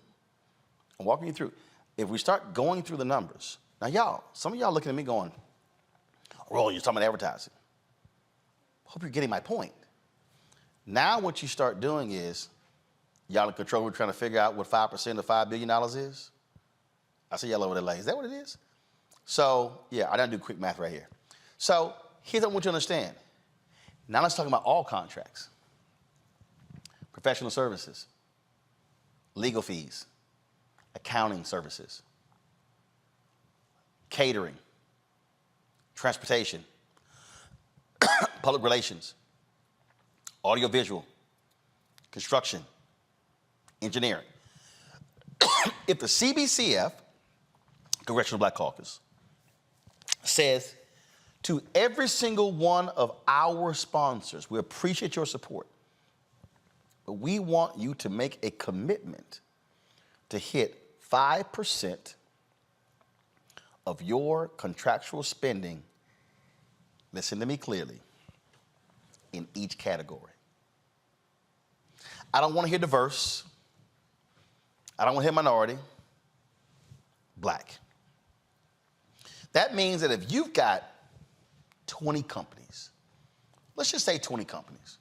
I'm walking you through. If we start going through the numbers, now y'all, some of y'all looking at me going, Roll, you're talking about advertising. Hope you're getting my point. Now what you start doing is, y'all in control, we're trying to figure out what 5% of $5 billion is. I see y'all over there like, is that what it is? So, yeah, I done do quick math right here. So, here's what I want you to understand. Now let's talk about all contracts. Professional services, legal fees, accounting services, catering, transportation, public relations, audiovisual, construction, engineering. If the CBCF, Congressional Black Caucus, says to every single one of our sponsors, we appreciate your support, but we want you to make a commitment to hit 5% of your contractual spending, listen to me clearly, in each category. I don't want to hear diverse. I don't want to hear minority. Black. That means that if you've got 20 companies, let's just say 20 companies,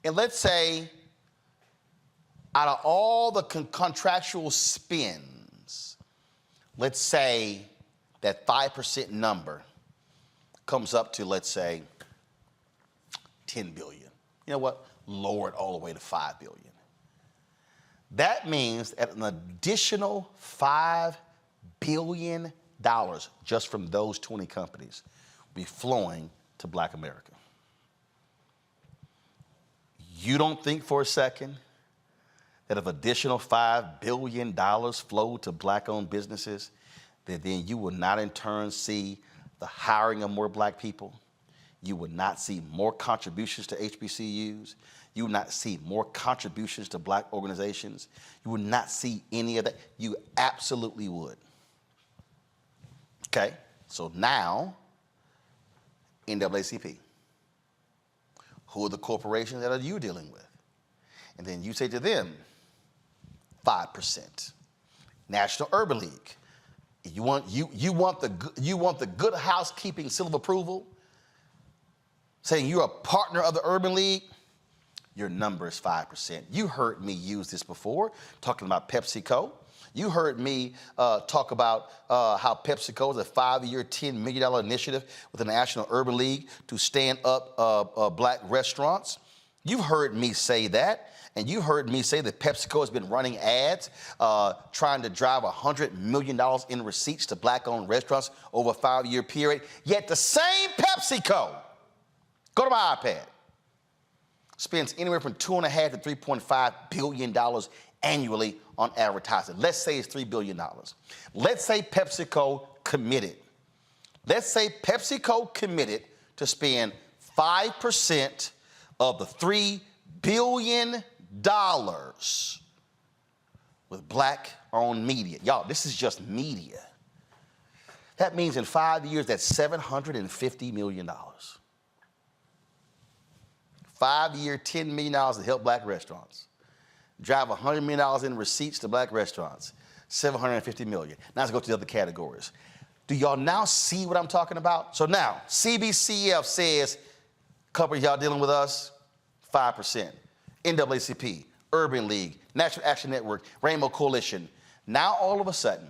and let's say out of all the contractual spends, let's say that 5% number comes up to, let's say, 10 billion. You know what? Lower it all the way to 5 billion. That means that an additional $5 billion just from those 20 companies will be flowing to Black America. You don't think for a second that if additional $5 billion flow to Black-owned businesses, that then you will not in turn see the hiring of more Black people? You will not see more contributions to HBCUs. You will not see more contributions to Black organizations. You will not see any of that. You absolutely would. Okay, so now, NAACP. Who are the corporations that are you dealing with? And then you say to them, 5%. National Urban League. You want the good housekeeping seal of approval, saying you're a partner of the Urban League, your number is 5%. You heard me use this before, talking about PepsiCo. You heard me talk about how PepsiCo is a 5-year, $10 million initiative with the National Urban League to stand up Black restaurants. You've heard me say that. And you heard me say that PepsiCo has been running ads trying to drive $100 million in receipts to Black-owned restaurants over a 5-year period. Yet the same PepsiCo, go to my iPad, spends anywhere from $2.5 to $3.5 billion annually on advertising. Let's say it's $3 billion. Let's say PepsiCo committed. Let's say PepsiCo committed to spend 5% of the $3 billion with Black-owned media. Y'all, this is just media. That means in 5 years, that's $750 million. 5-year, $10 million to help Black restaurants. Drive $100 million in receipts to Black restaurants. $750 million. Now let's go to the other categories. Do y'all now see what I'm talking about? So now, CBCF says, companies y'all dealing with us, 5%. NAACP, Urban League, National Action Network, Rainbow Coalition. Now all of a sudden,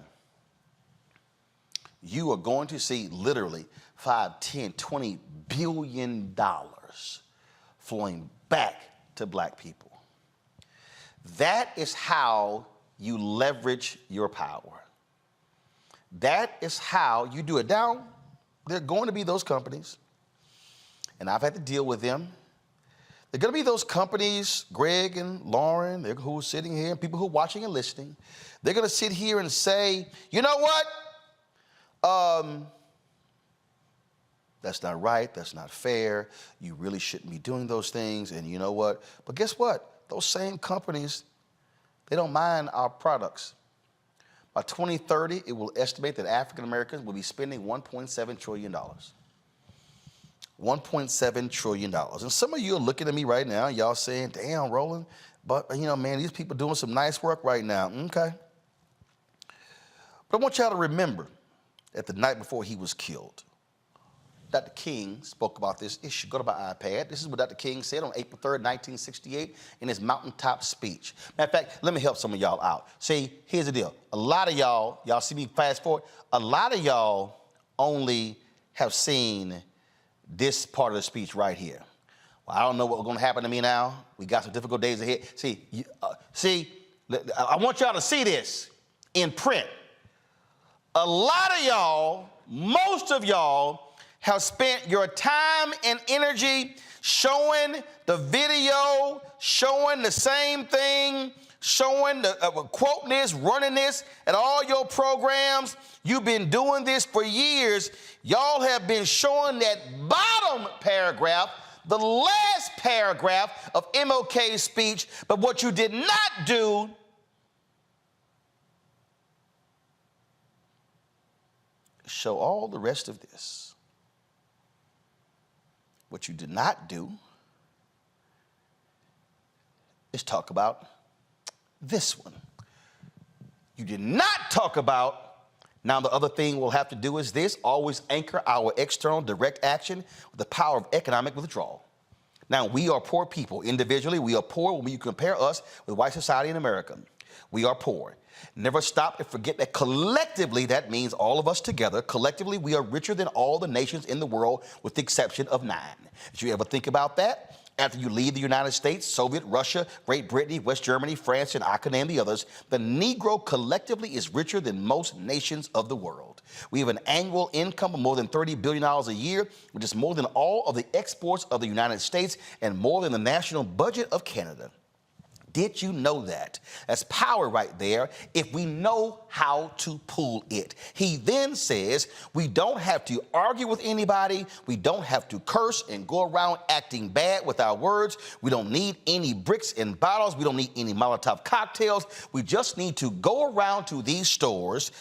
you are going to see literally 5, 10, 20 billion dollars flowing back to black people. That is how you leverage your power. That is how you do it. Now, there are going to be those companies, and I've had to deal with them. There are going to be those companies, Greg and Lauren, who are sitting here, and people who are watching and listening. They're going to sit here and say, you know what? That's not right. That's not fair. You really shouldn't be doing those things. And you know what? But guess what? Those same companies, they don't mind our products. By 2030, it will estimate that African Americans will be spending $1.7 trillion. $1.7 trillion. And some of you are looking at me right now, and y'all saying, damn, Roland, but, you know, man, these people doing some nice work right now. Okay. But I want y'all to remember that the night before he was killed, Dr. King spoke about this issue. Go to my iPad. This is what Dr. King said on April 3rd, 1968 in his mountaintop speech. Matter of fact, let me help some of y'all out. See, here's the deal. A lot of y'all see me fast forward, a lot of y'all only have seen this part of the speech right here. Well, I don't know what's going to happen to me now. We got some difficult days ahead. See, I want y'all to see this in print. A lot of y'all, most of y'all, have spent your time and energy showing the video, showing the same thing, showing the quoting this, running this at all your programs. You've been doing this for years. Y'all have been showing that bottom paragraph, the last paragraph of MLK's speech, but what you did not do is show all the rest of this. What you did not do is talk about this one. You did not talk about, now the other thing we'll have to do is this, always anchor our external direct action with the power of economic withdrawal. Now, we are poor people. Individually, we are poor when you compare us with white society in America. We are poor. Never stop and forget that collectively, that means all of us together, collectively, we are richer than all the nations in the world with the exception of 9. Did you ever think about that? After you leave the United States, Soviet, Russia, Great Britain, West Germany, France, and I can name the others, the Negro collectively is richer than most nations of the world. We have an annual income of more than $30 billion a year, which is more than all of the exports of the United States and more than the national budget of Canada. Did you know that? That's power right there if we know how to pull it. He then says we don't have to argue with anybody. We don't have to curse and go around acting bad with our words. We don't need any bricks and bottles. We don't need any Molotov cocktails. We just need to go around to these stores,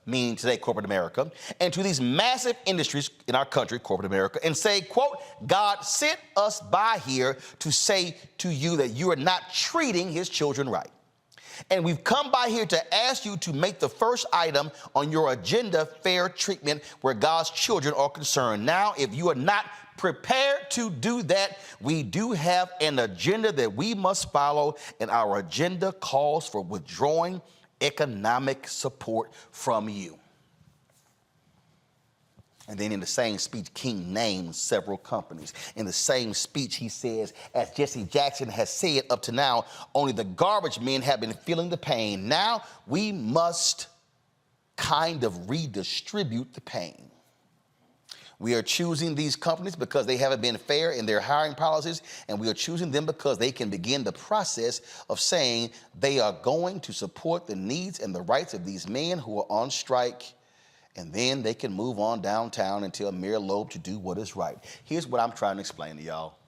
meaning today corporate America, and to these massive industries in our country, corporate America, and say, quote, God sent us by here to say to you that you are not treating his children right. And we've come by here to ask you to make the first item on your agenda fair treatment where God's children are concerned. Now, if you are not prepared to do that, we do have an agenda that we must follow, and our agenda calls for withdrawing economic support from you. And then in the same speech, King names several companies. In the same speech, he says, as Jesse Jackson has said up to now, only the garbage men have been feeling the pain. Now we must kind of redistribute the pain. We are choosing these companies because they haven't been fair in their hiring policies, and we are choosing them because they can begin the process of saying they are going to support the needs and the rights of these men who are on strike, and then they can move on downtown and tell Mayor Loeb to do what is right. Here's what I'm trying to explain to y'all.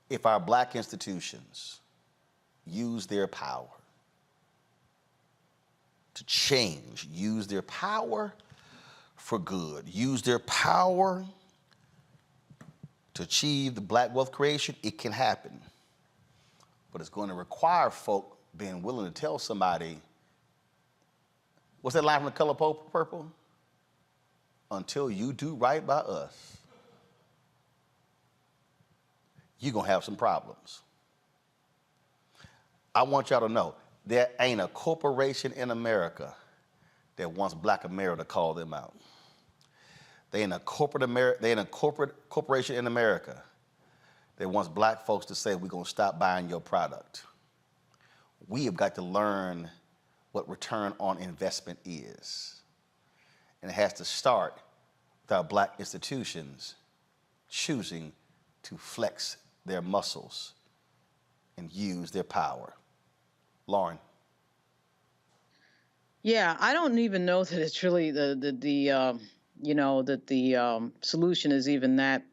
If our black institutions use their power to change, use their power for good, use their power to achieve the black wealth creation, it can happen. But it's going to require folk being willing to tell somebody, what's that line from The Color Purple? Until you do right by us, you're going to have some problems. I want y'all to know, there ain't a corporation in America that wants Black America to call them out. They ain't a corporation in America that wants Black folks to say, we're gonna stop buying your product. We have got to learn what return on investment is. And it has to start with our Black institutions choosing to flex their muscles and use their power. Lauren. Yeah, I don't even know that it's really the solution is even that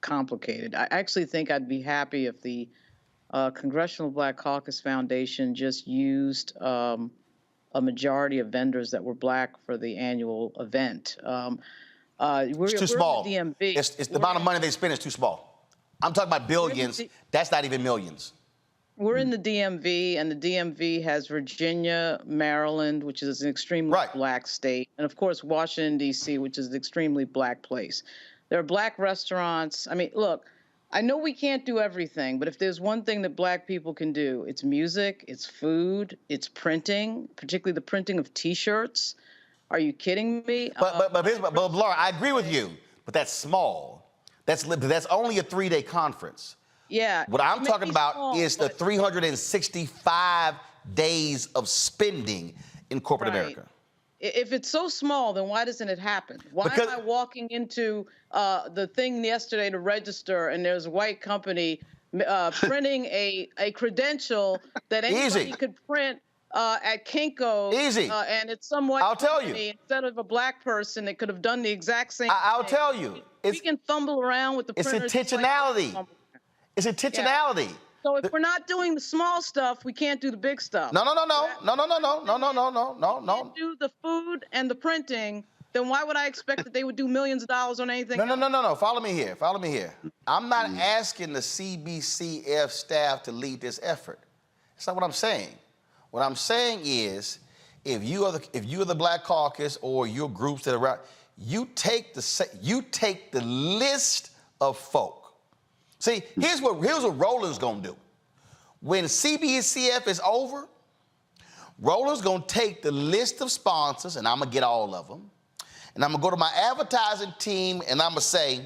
complicated. I actually think I'd be happy if the Congressional Black Caucus Foundation just used a majority of vendors that were Black for the annual event. It's too small. The DMV. It's the amount of money they spend is too small. I'm talking about billions. That's not even millions. We're in the DMV, and the DMV has Virginia, Maryland, which is an extremely Black state, and of course, Washington, D.C., which is an extremely Black place. There are Black restaurants. I mean, look, I know we can't do everything, but if there's one thing that Black people can do, it's music, it's food, it's printing, particularly the printing of T-shirts. Are you kidding me? But Laura, I agree with you, but that's small. That's only a 3-day conference. Yeah. What I'm talking about is the 365 days of spending in corporate America. If it's so small, then why doesn't it happen? Why am I walking into the thing yesterday to register, and there's a white company printing a credential that anybody could print at Kinko's? Easy. And it's some white I'll tell company, you. instead of a Black person that could have done the exact same I'll thing. tell you. We can fumble around with the printer. It's intentionality. It's intentionality. Yeah. So if we're not doing the small stuff, we can't do the big stuff. No. Can't do the food and the printing, then why would I expect that they would do millions of dollars on anything? No. Follow me here. I'm not asking the CBCF staff to lead this effort. That's not what I'm saying. What I'm saying is, if you are the Black Caucus or your groups that are around, you take the list of folk. See, here's what Roland's gonna do. When CBCF is over, Roland's gonna take the list of sponsors, and I'm gonna get all of them, and I'm gonna go to my advertising team, and I'm gonna say,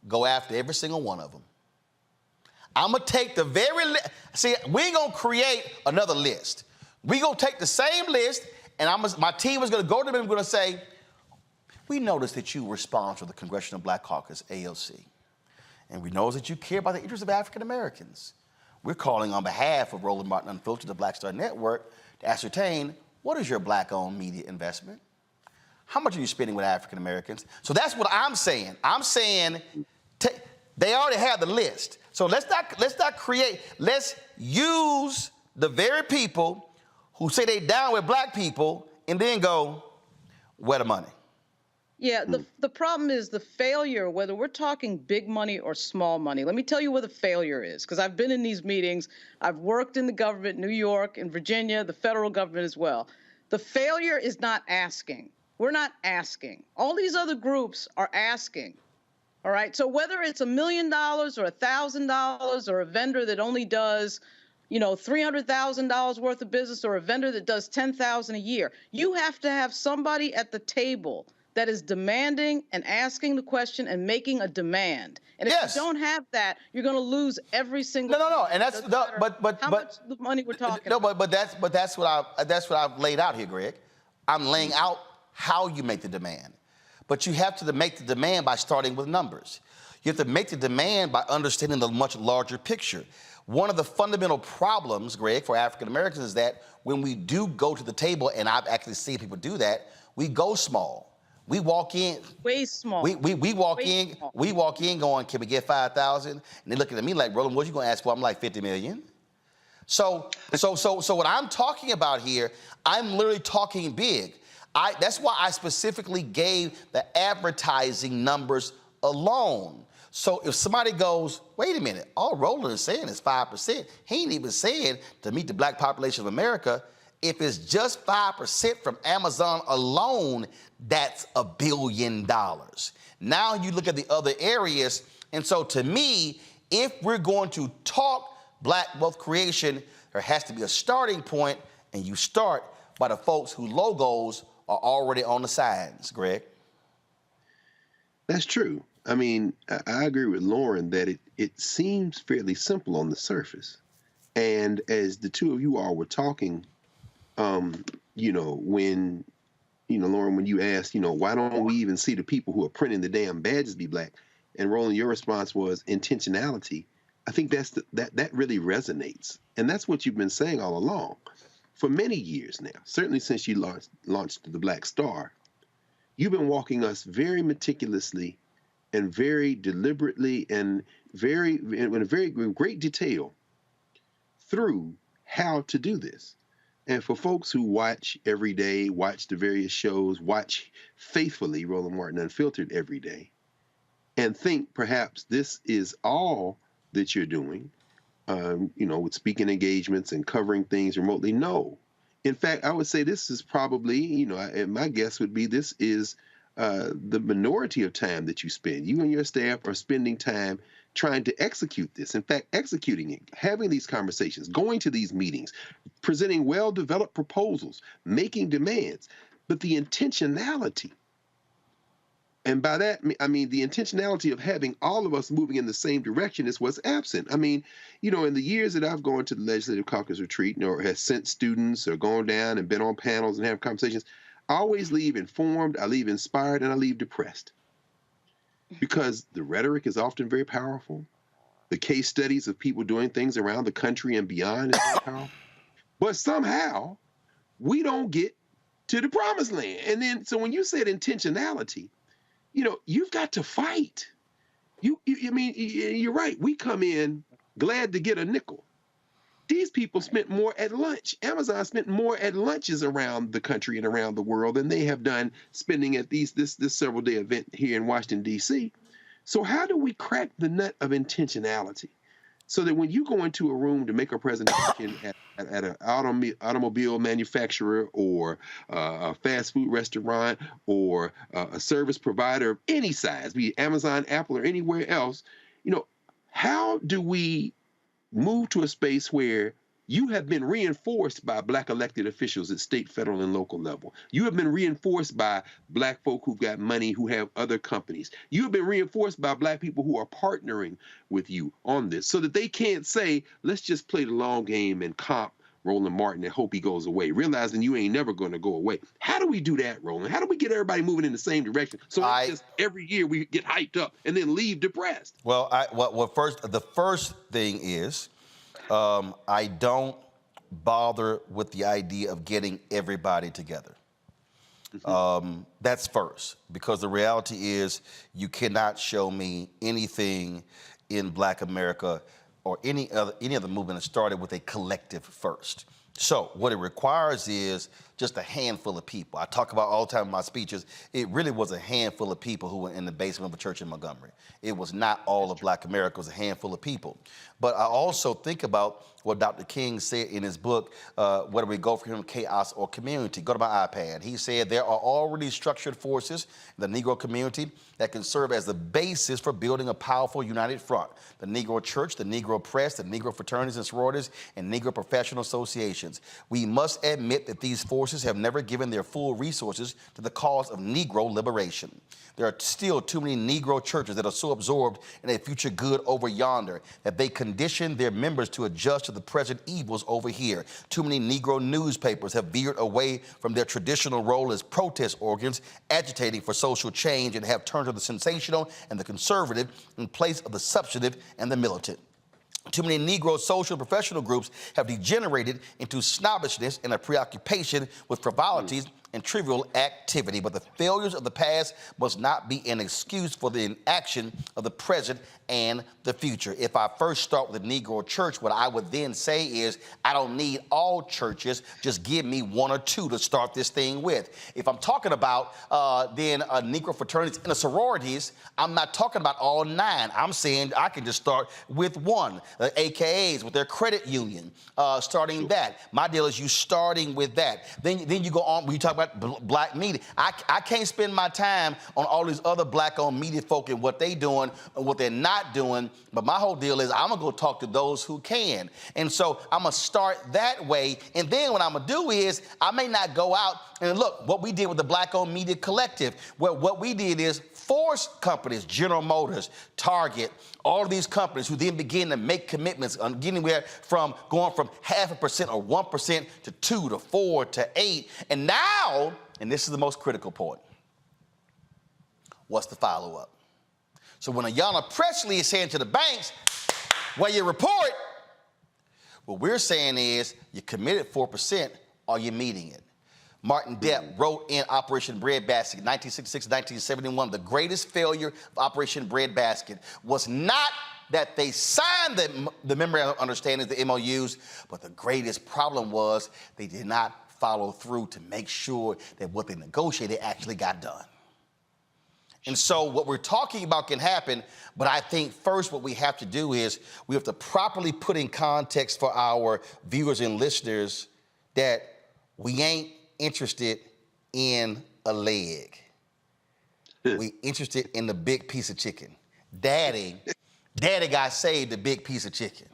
go after every single one of them. I'm gonna take the very list. See, we ain't gonna create another list. We gonna take the same list, and my team is gonna go to them and we're gonna say, we noticed that you were sponsored the Congressional Black Caucus, AOC. And we know that you care about the interests of African Americans. We're calling on behalf of Roland Martin Unfiltered, the Black Star Network, to ascertain, what is your Black-owned media investment? How much are you spending with African Americans? So that's what I'm saying. I'm saying they already have the list. So let's use the very people who say they down with Black people and then go, where the money? Yeah, the problem is the failure, whether we're talking big money or small money. Let me tell you where the failure is, because I've been in these meetings. I've worked in the government, New York and Virginia, the federal government as well. The failure is not asking. We're not asking. All these other groups are asking. All right. So whether it's $1 million or $1,000 or a vendor that only does, $300,000 worth of business, or a vendor that does $10,000 a year, you have to have somebody at the table that is demanding and asking the question and making a demand. And if you don't have that, you're going to lose every single. No. And that's how much money we're talking. No, but that's what I've laid out here, Greg. I'm laying out how you make the demand. But you have to make the demand by starting with numbers. You have to make the demand by understanding the much larger picture. One of the fundamental problems, Greg, for African Americans is that when we do go to the table, and I've actually seen people do that, we go small. We walk in. Way small. We walk in. Small. We walk in going, can we get 5,000? And they're looking at me like, Roland, what you gonna ask for? I'm like, 50 million. So what I'm talking about here, I'm literally talking big. That's why I specifically gave the advertising numbers alone. So if somebody goes, wait a minute, all Roland is saying is 5%. He ain't even saying to meet the Black population of America. If it's just 5% from Amazon alone, that's $1 billion. Now you look at the other areas, and so to me, if we're going to talk black wealth creation, there has to be a starting point, and you start by the folks whose logos are already on the signs, Greg. That's true. I mean, I agree with Lauren that it seems fairly simple on the surface. And as the two of you all were talking, you know, when, you know, Lauren, when you asked, you know, why don't we even see the people who are printing the damn badges be black? And Roland, your response was intentionality. I think that really resonates. And that's what you've been saying all along for many years now, certainly since you launched the Black Star. You've been walking us very meticulously and very deliberately and in very great detail through how to do this. And for folks who watch every day, watch the various shows, watch faithfully Roland Martin Unfiltered every day, and think perhaps this is all that you're doing, you know, with speaking engagements and covering things remotely. No. In fact, I would say this is probably, you know, and my guess would be this is the minority of time that you spend. You and your staff are spending time trying to execute this. In fact, executing it, having these conversations, going to these meetings, presenting well-developed proposals, making demands. But the intentionality, and by that, I mean the intentionality of having all of us moving in the same direction is what's absent. I mean, you know, in the years that I've gone to the Legislative Caucus Retreat, you know, or has sent students or gone down and been on panels and have conversations, I always leave informed, I leave inspired, and I leave depressed. Because the rhetoric is often very powerful. The case studies of people doing things around the country and beyond is very powerful. But somehow, we don't get to the promised land. And then, so when you said intentionality, you know, you've got to fight. I mean, you're right. We come in glad to get a nickel. These people spent more at lunch. Amazon spent more at lunches around the country and around the world than they have done spending at this several-day event here in Washington, D.C. So how do we crack the nut of intentionality so that when you go into a room to make a presentation at an automobile manufacturer or a fast food restaurant or a service provider of any size, be it Amazon, Apple, or anywhere else, you know, how do we move to a space where you have been reinforced by black elected officials at state, federal, and local level. You have been reinforced by black folk who've got money, who have other companies. You have been reinforced by black people who are partnering with you on this so that they can't say, let's just play the long game and comp Roland Martin and hope he goes away, realizing you ain't never going to go away. How do we do that, Roland? How do we get everybody moving in the same direction so just every year we get hyped up and then leave depressed? Well, the first thing is I don't bother with the idea of getting everybody together. That's first, because the reality is you cannot show me anything in Black America or any other movement that started with a collective first. So what it requires is just a handful of people. I talk about all the time in my speeches, it really was a handful of people who were in the basement of a church in Montgomery. It was not all of Black America, it was a handful of people. But I also think about what Dr. King said in his book, Whether We Go For Him, Chaos or Community. Go to my iPad. He said there are already structured forces in the Negro community that can serve as the basis for building a powerful united front. The Negro Church, the Negro Press, the Negro fraternities and sororities, and Negro professional associations. We must admit that these forces have never given their full resources to the cause of Negro liberation. There are still too many Negro churches that are so absorbed in a future good over yonder that they condition their members to adjust to the present evils over here. Too many Negro newspapers have veered away from their traditional role as protest organs, agitating for social change, and have turned to the sensational and the conservative in place of the substantive and the militant. Too many Negro social and professional groups have degenerated into snobbishness and a preoccupation with frivolities and trivial activity. But the failures of the past must not be an excuse for the inaction of the present and the future. If I first start with the Negro church, what I would then say is, I don't need all churches, just give me one or two to start this thing with. If I'm talking about then Negro fraternities and the sororities, I'm not talking about all 9. I'm saying I can just start with one, AKAs with their credit union, starting that. My deal is you starting with that. Then you go on, when you talk about about black media. I can't spend my time on all these other black-owned media folk and what they doing and what they're not doing. But my whole deal is I'm gonna go talk to those who can. And so I'm gonna start that way. And then what I'm gonna do is I may not go out and look what we did with the Black-Owned Media Collective. Well, what we did is force companies, General Motors, Target, all of these companies who then begin to make commitments on anywhere from going from 0.5% or 1% to 2 to 4 to 8. And now, and this is the most critical point, what's the follow-up? So when Ayanna Pressley is saying to the banks, well, you report, what we're saying is you committed 4%, are you meeting it? Martin Dept wrote in Operation Breadbasket, 1966-1971, the greatest failure of Operation Breadbasket was not that they signed the memorandum of understanding, the MOUs, but the greatest problem was they did not follow through to make sure that what they negotiated actually got done. And so what we're talking about can happen, but I think first what we have to do is we have to properly put in context for our viewers and listeners that we ain't interested in a leg. We interested in the big piece of chicken. Daddy got saved the big piece of chicken.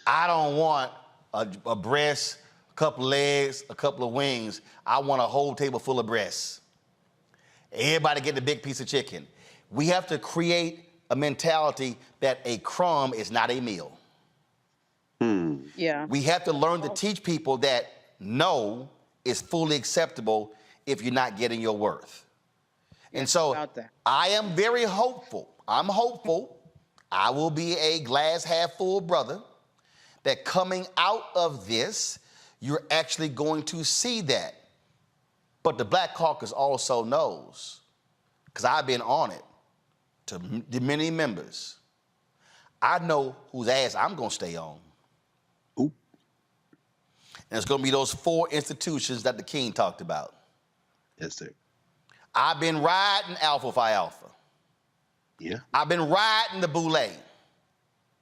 I don't want a breast, a couple legs, a couple of wings. I want a whole table full of breasts. Everybody get the big piece of chicken. We have to create a mentality that a crumb is not a meal. Yeah. We have to learn to teach people that no is fully acceptable if you're not getting your worth. And so I am very hopeful. I'm hopeful I will be a glass half full brother that coming out of this, you're actually going to see that. But the Black Caucus also knows, because I've been on it to many members, I know whose ass I'm going to stay on. And it's going to be those 4 institutions that the King talked about. Yes, sir. I've been riding Alpha Phi Alpha. Yeah. I've been riding the Boule.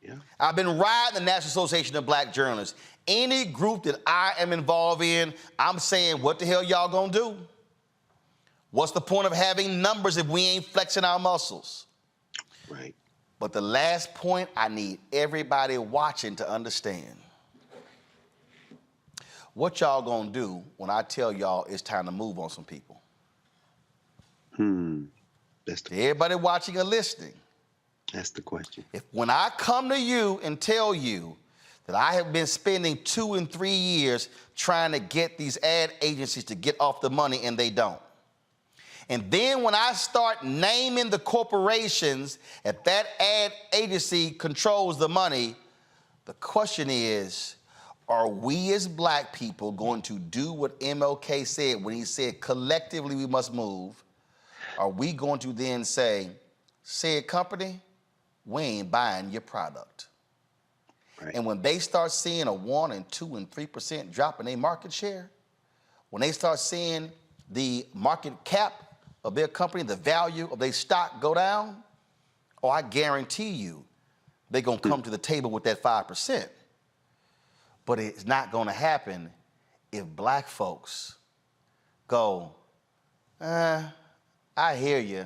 Yeah. I've been riding the National Association of Black Journalists. Any group that I am involved in, I'm saying, what the hell y'all gonna do? What's the point of having numbers if we ain't flexing our muscles? Right. But the last point I need everybody watching to understand. What y'all gonna do when I tell y'all it's time to move on some people? Everybody watching or listening. That's the question. If when I come to you and tell you that I have been spending 2 and 3 years trying to get these ad agencies to get off the money and they don't. And then when I start naming the corporations, if that ad agency controls the money, the question is, are we as black people going to do what MLK said when he said collectively we must move? Are we going to then say, said company, we ain't buying your product? Right. And when they start seeing a 1 and 2 and 3% drop in their market share, when they start seeing the market cap of their company, the value of their stock go down, oh, I guarantee you they're going to come to the table with that 5%. But it's not going to happen if black folks go, I hear you,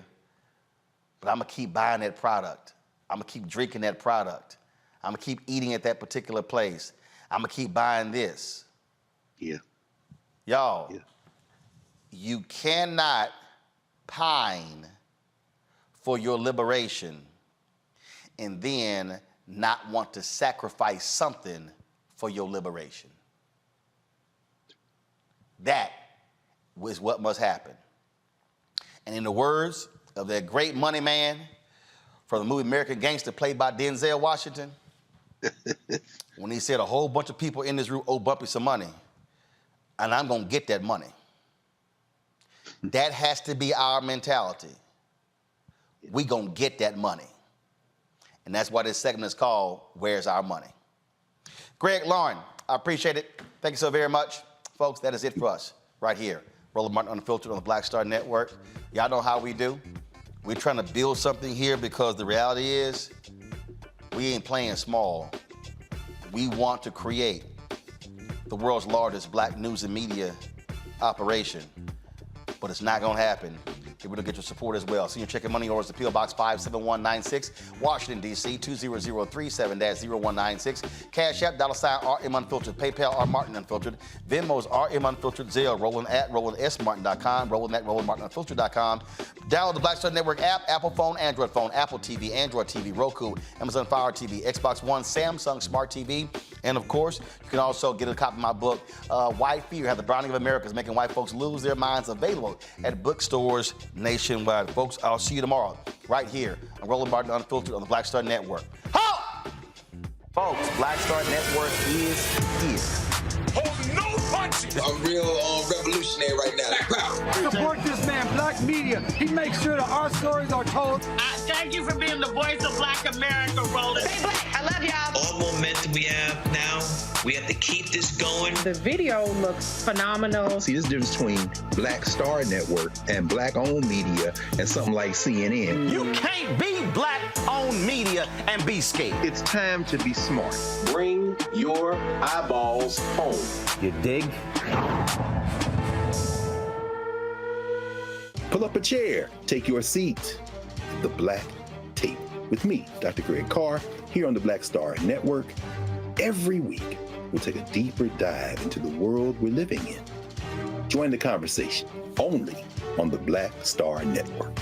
but I'm going to keep buying that product. I'm going to keep drinking that product. I'm going to keep eating at that particular place. I'm going to keep buying this. Yeah. Y'all, you cannot pine for your liberation and then not want to sacrifice something for your liberation. That is what must happen. And in the words of that great money man from the movie American Gangster, played by Denzel Washington, when he said a whole bunch of people in this room owe Bumpy some money, and I'm gonna get that money. That has to be our mentality. We gonna get that money. And that's why this segment is called Where's Our Money? Greg, Lauren, I appreciate it. Thank you so very much. Folks, that is it for us right here. Roland Martin Unfiltered on the Black Star Network. Y'all know how we do. We're trying to build something here because the reality is we ain't playing small. We want to create the world's largest black news and media operation. But it's not going to happen if we don't get your support as well. Senior check and money orders to P.O. Box 57196, Washington, D.C. 20037-0196. Cash App, $RM Unfiltered. PayPal, R Martin Unfiltered. Venmo's RM Unfiltered. Zelle, Roland at RolandSMartin.com. Roland at RolandMartinUnfiltered.com. Download the Black Star Network app, Apple phone, Android phone, Apple TV, Android TV, Roku, Amazon Fire TV, Xbox One, Samsung Smart TV. And of course, you can also get a copy of my book, White Fear, How the Browning of America is Making White Folks Lose Their Minds, available at bookstores nationwide. Folks, I'll see you tomorrow right here on Roland Martin Unfiltered on the Black Star Network. Ho! Folks, Black Star Network is here. Oh, no punches! I'm real revolutionary right now. Black power. Support this man, Black Media. He makes sure that our stories are told. Thank you for being the voice of Black America, Roland. Stay black. I love y'all. All momentum we have now, we have to keep this going. The video looks phenomenal. See, this difference between Black Star Network and Black-owned media and something like CNN. You can't be Black-owned media and be scared. It's time to be smart. Bring your eyeballs home. You dig? Pull up a chair. Take your seat. The Black Tape with me, Dr. Greg Carr, here on the Black Star Network. Every week, we'll take a deeper dive into the world we're living in. Join the conversation only on the Black Star Network.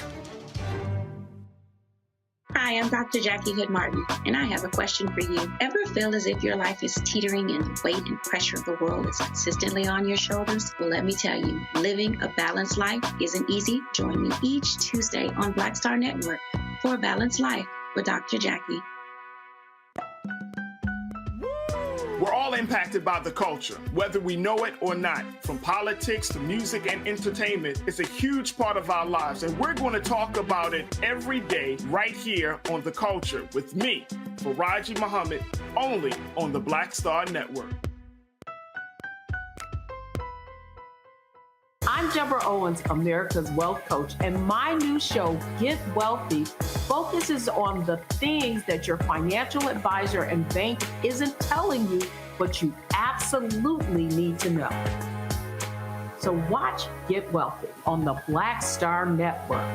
Hi, I'm Dr. Jackie Hood Martin, and I have a question for you. Ever feel as if your life is teetering and the weight and pressure of the world is consistently on your shoulders? Well, let me tell you, living a balanced life isn't easy. Join me each Tuesday on Black Star Network for A Balanced Life with Dr. Jackie. We're all impacted by the culture, whether we know it or not. From politics to music and entertainment, it's a huge part of our lives, and we're going to talk about it every day right here on The Culture with me, Faraji Muhammad, only on the Black Star Network. I'm Deborah Owens, America's Wealth Coach, and my new show, Get Wealthy, focuses on the things that your financial advisor and bank isn't telling you, but you absolutely need to know. So watch Get Wealthy on the Black Star Network.